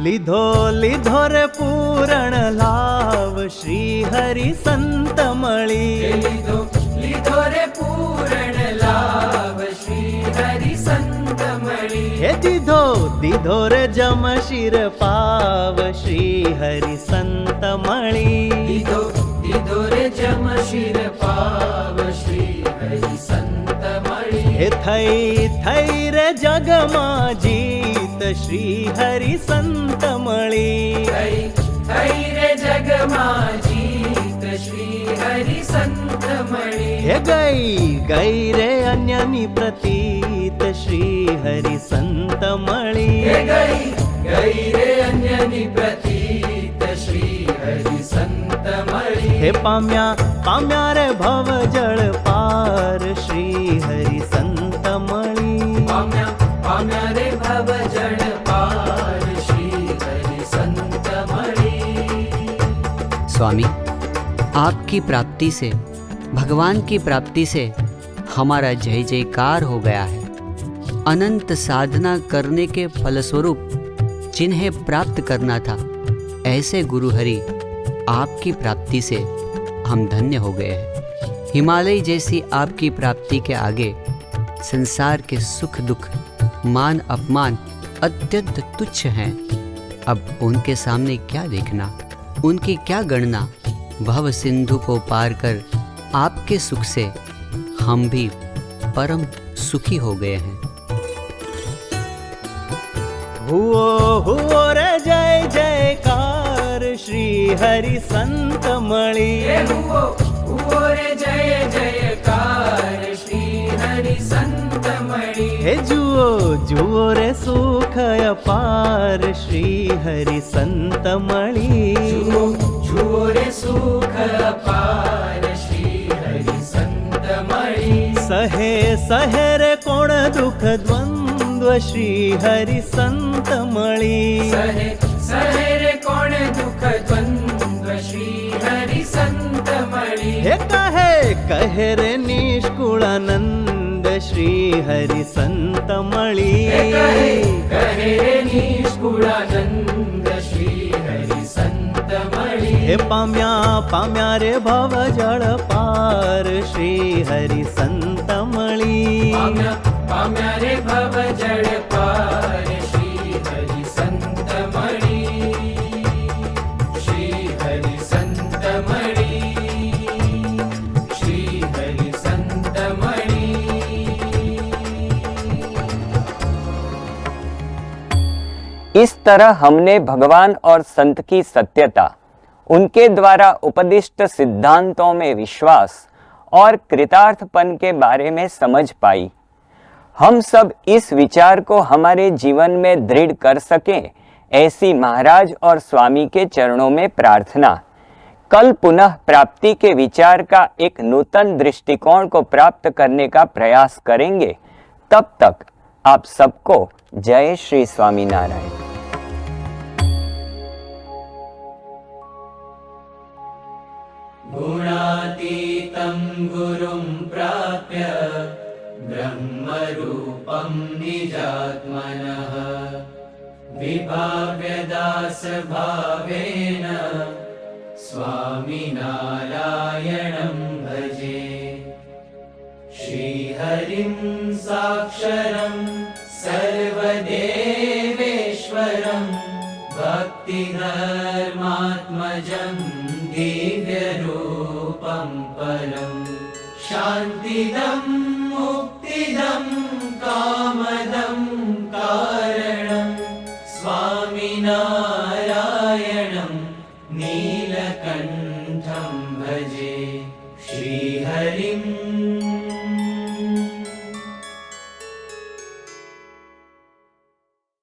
लिधो लिधो रे पूर्ण लाभ श्री हरि संत मणि। लिधो लिधो रे पूर्ण लाभ श्री हरि संत मणि। हे दिधो दिधो रे जम शिर पाव श्री हरि संत मणि। दिधो दिधो रे जम शिर पाव श्री हरि संत मणि। हे थई थई रे जग मा जीत श्री हरि संत मणि। थई थई रे जग मा जीत श्री हरि संत मणि। हे गई गई रे अन्यनी प्रतीत श्री हरि संत मणि। हे गई गई रे अन्यनी प्रतीत श्री हरि संत मणि। हे पाम्या पाम्या रे भव जल पार श्री हरि संत मणि। पाम्या पाम्या रे भव जल पार श्री हरि संत मणि। स्वामी, आपकी प्राप्ति से, भगवान की प्राप्ति से हमारा जय जयकार हो गया है। अनंत साधना करने के फलस्वरूप जिन्हें प्राप्त करना था, ऐसे गुरु हरि आपकी प्राप्ति से हम धन्य हो गए हैं। हिमालय जैसी आपकी प्राप्ति के आगे संसार के सुख दुख, मान अपमान अत्यंत तुच्छ हैं। अब उनके सामने क्या देखना, उनकी क्या गणना। भव सिंधु को पार कर आपके सुख से हम भी परम सुखी हो गए हैं। हुओ रे जय जयकार श्री हरि संत मळी हुओ रे जय जयकार श्री हरि संत मळी हे जुओ जुओ रे सुख अपार श्री हरि संत मळी जुओ रे सुख अपार श्री हरि संत मळी सहे सहे रे कोण दुख द्वंद्व श्री हरि संत मळी सहे रे कोण दुख द्वंद्व श्री हरि संत मळी हे कहे रे निष्कुळानंद श्री हरि संत मळी कहे रे निष्कुळानंद श्री हरि संत मळी हे पाम्या रे भव जळ पार श्री हरि संत मळी पाम्या रे भव जळ पार श्री हरि संत मळी श्री हरि संत मळी श्री हरि संत मळी। इस तरह हमने भगवान और संत की सत्यता, उनके द्वारा उपदिष्ट सिद्धांतों में विश्वास और कृतार्थपन के बारे में समझ पाई। हम सब इस विचार को हमारे जीवन में दृढ़ कर सकें, ऐसी महाराज और स्वामी के चरणों में प्रार्थना। कल पुनः प्राप्ति के विचार का एक नूतन दृष्टिकोण को प्राप्त करने का प्रयास करेंगे। तब तक आप सबको जय श्री स्वामीनारायण। गुणातीतं गुरुं प्राप्य ब्रह्मरूपं निजात्मनः विभाव्यदासभावेन स्वामिनारायणं भजे। श्रीहरिं साक्षरं सर्वदेवेश्वरं भक्तिधर्मात्मजं दिव्यरूपं परं शान्तिदं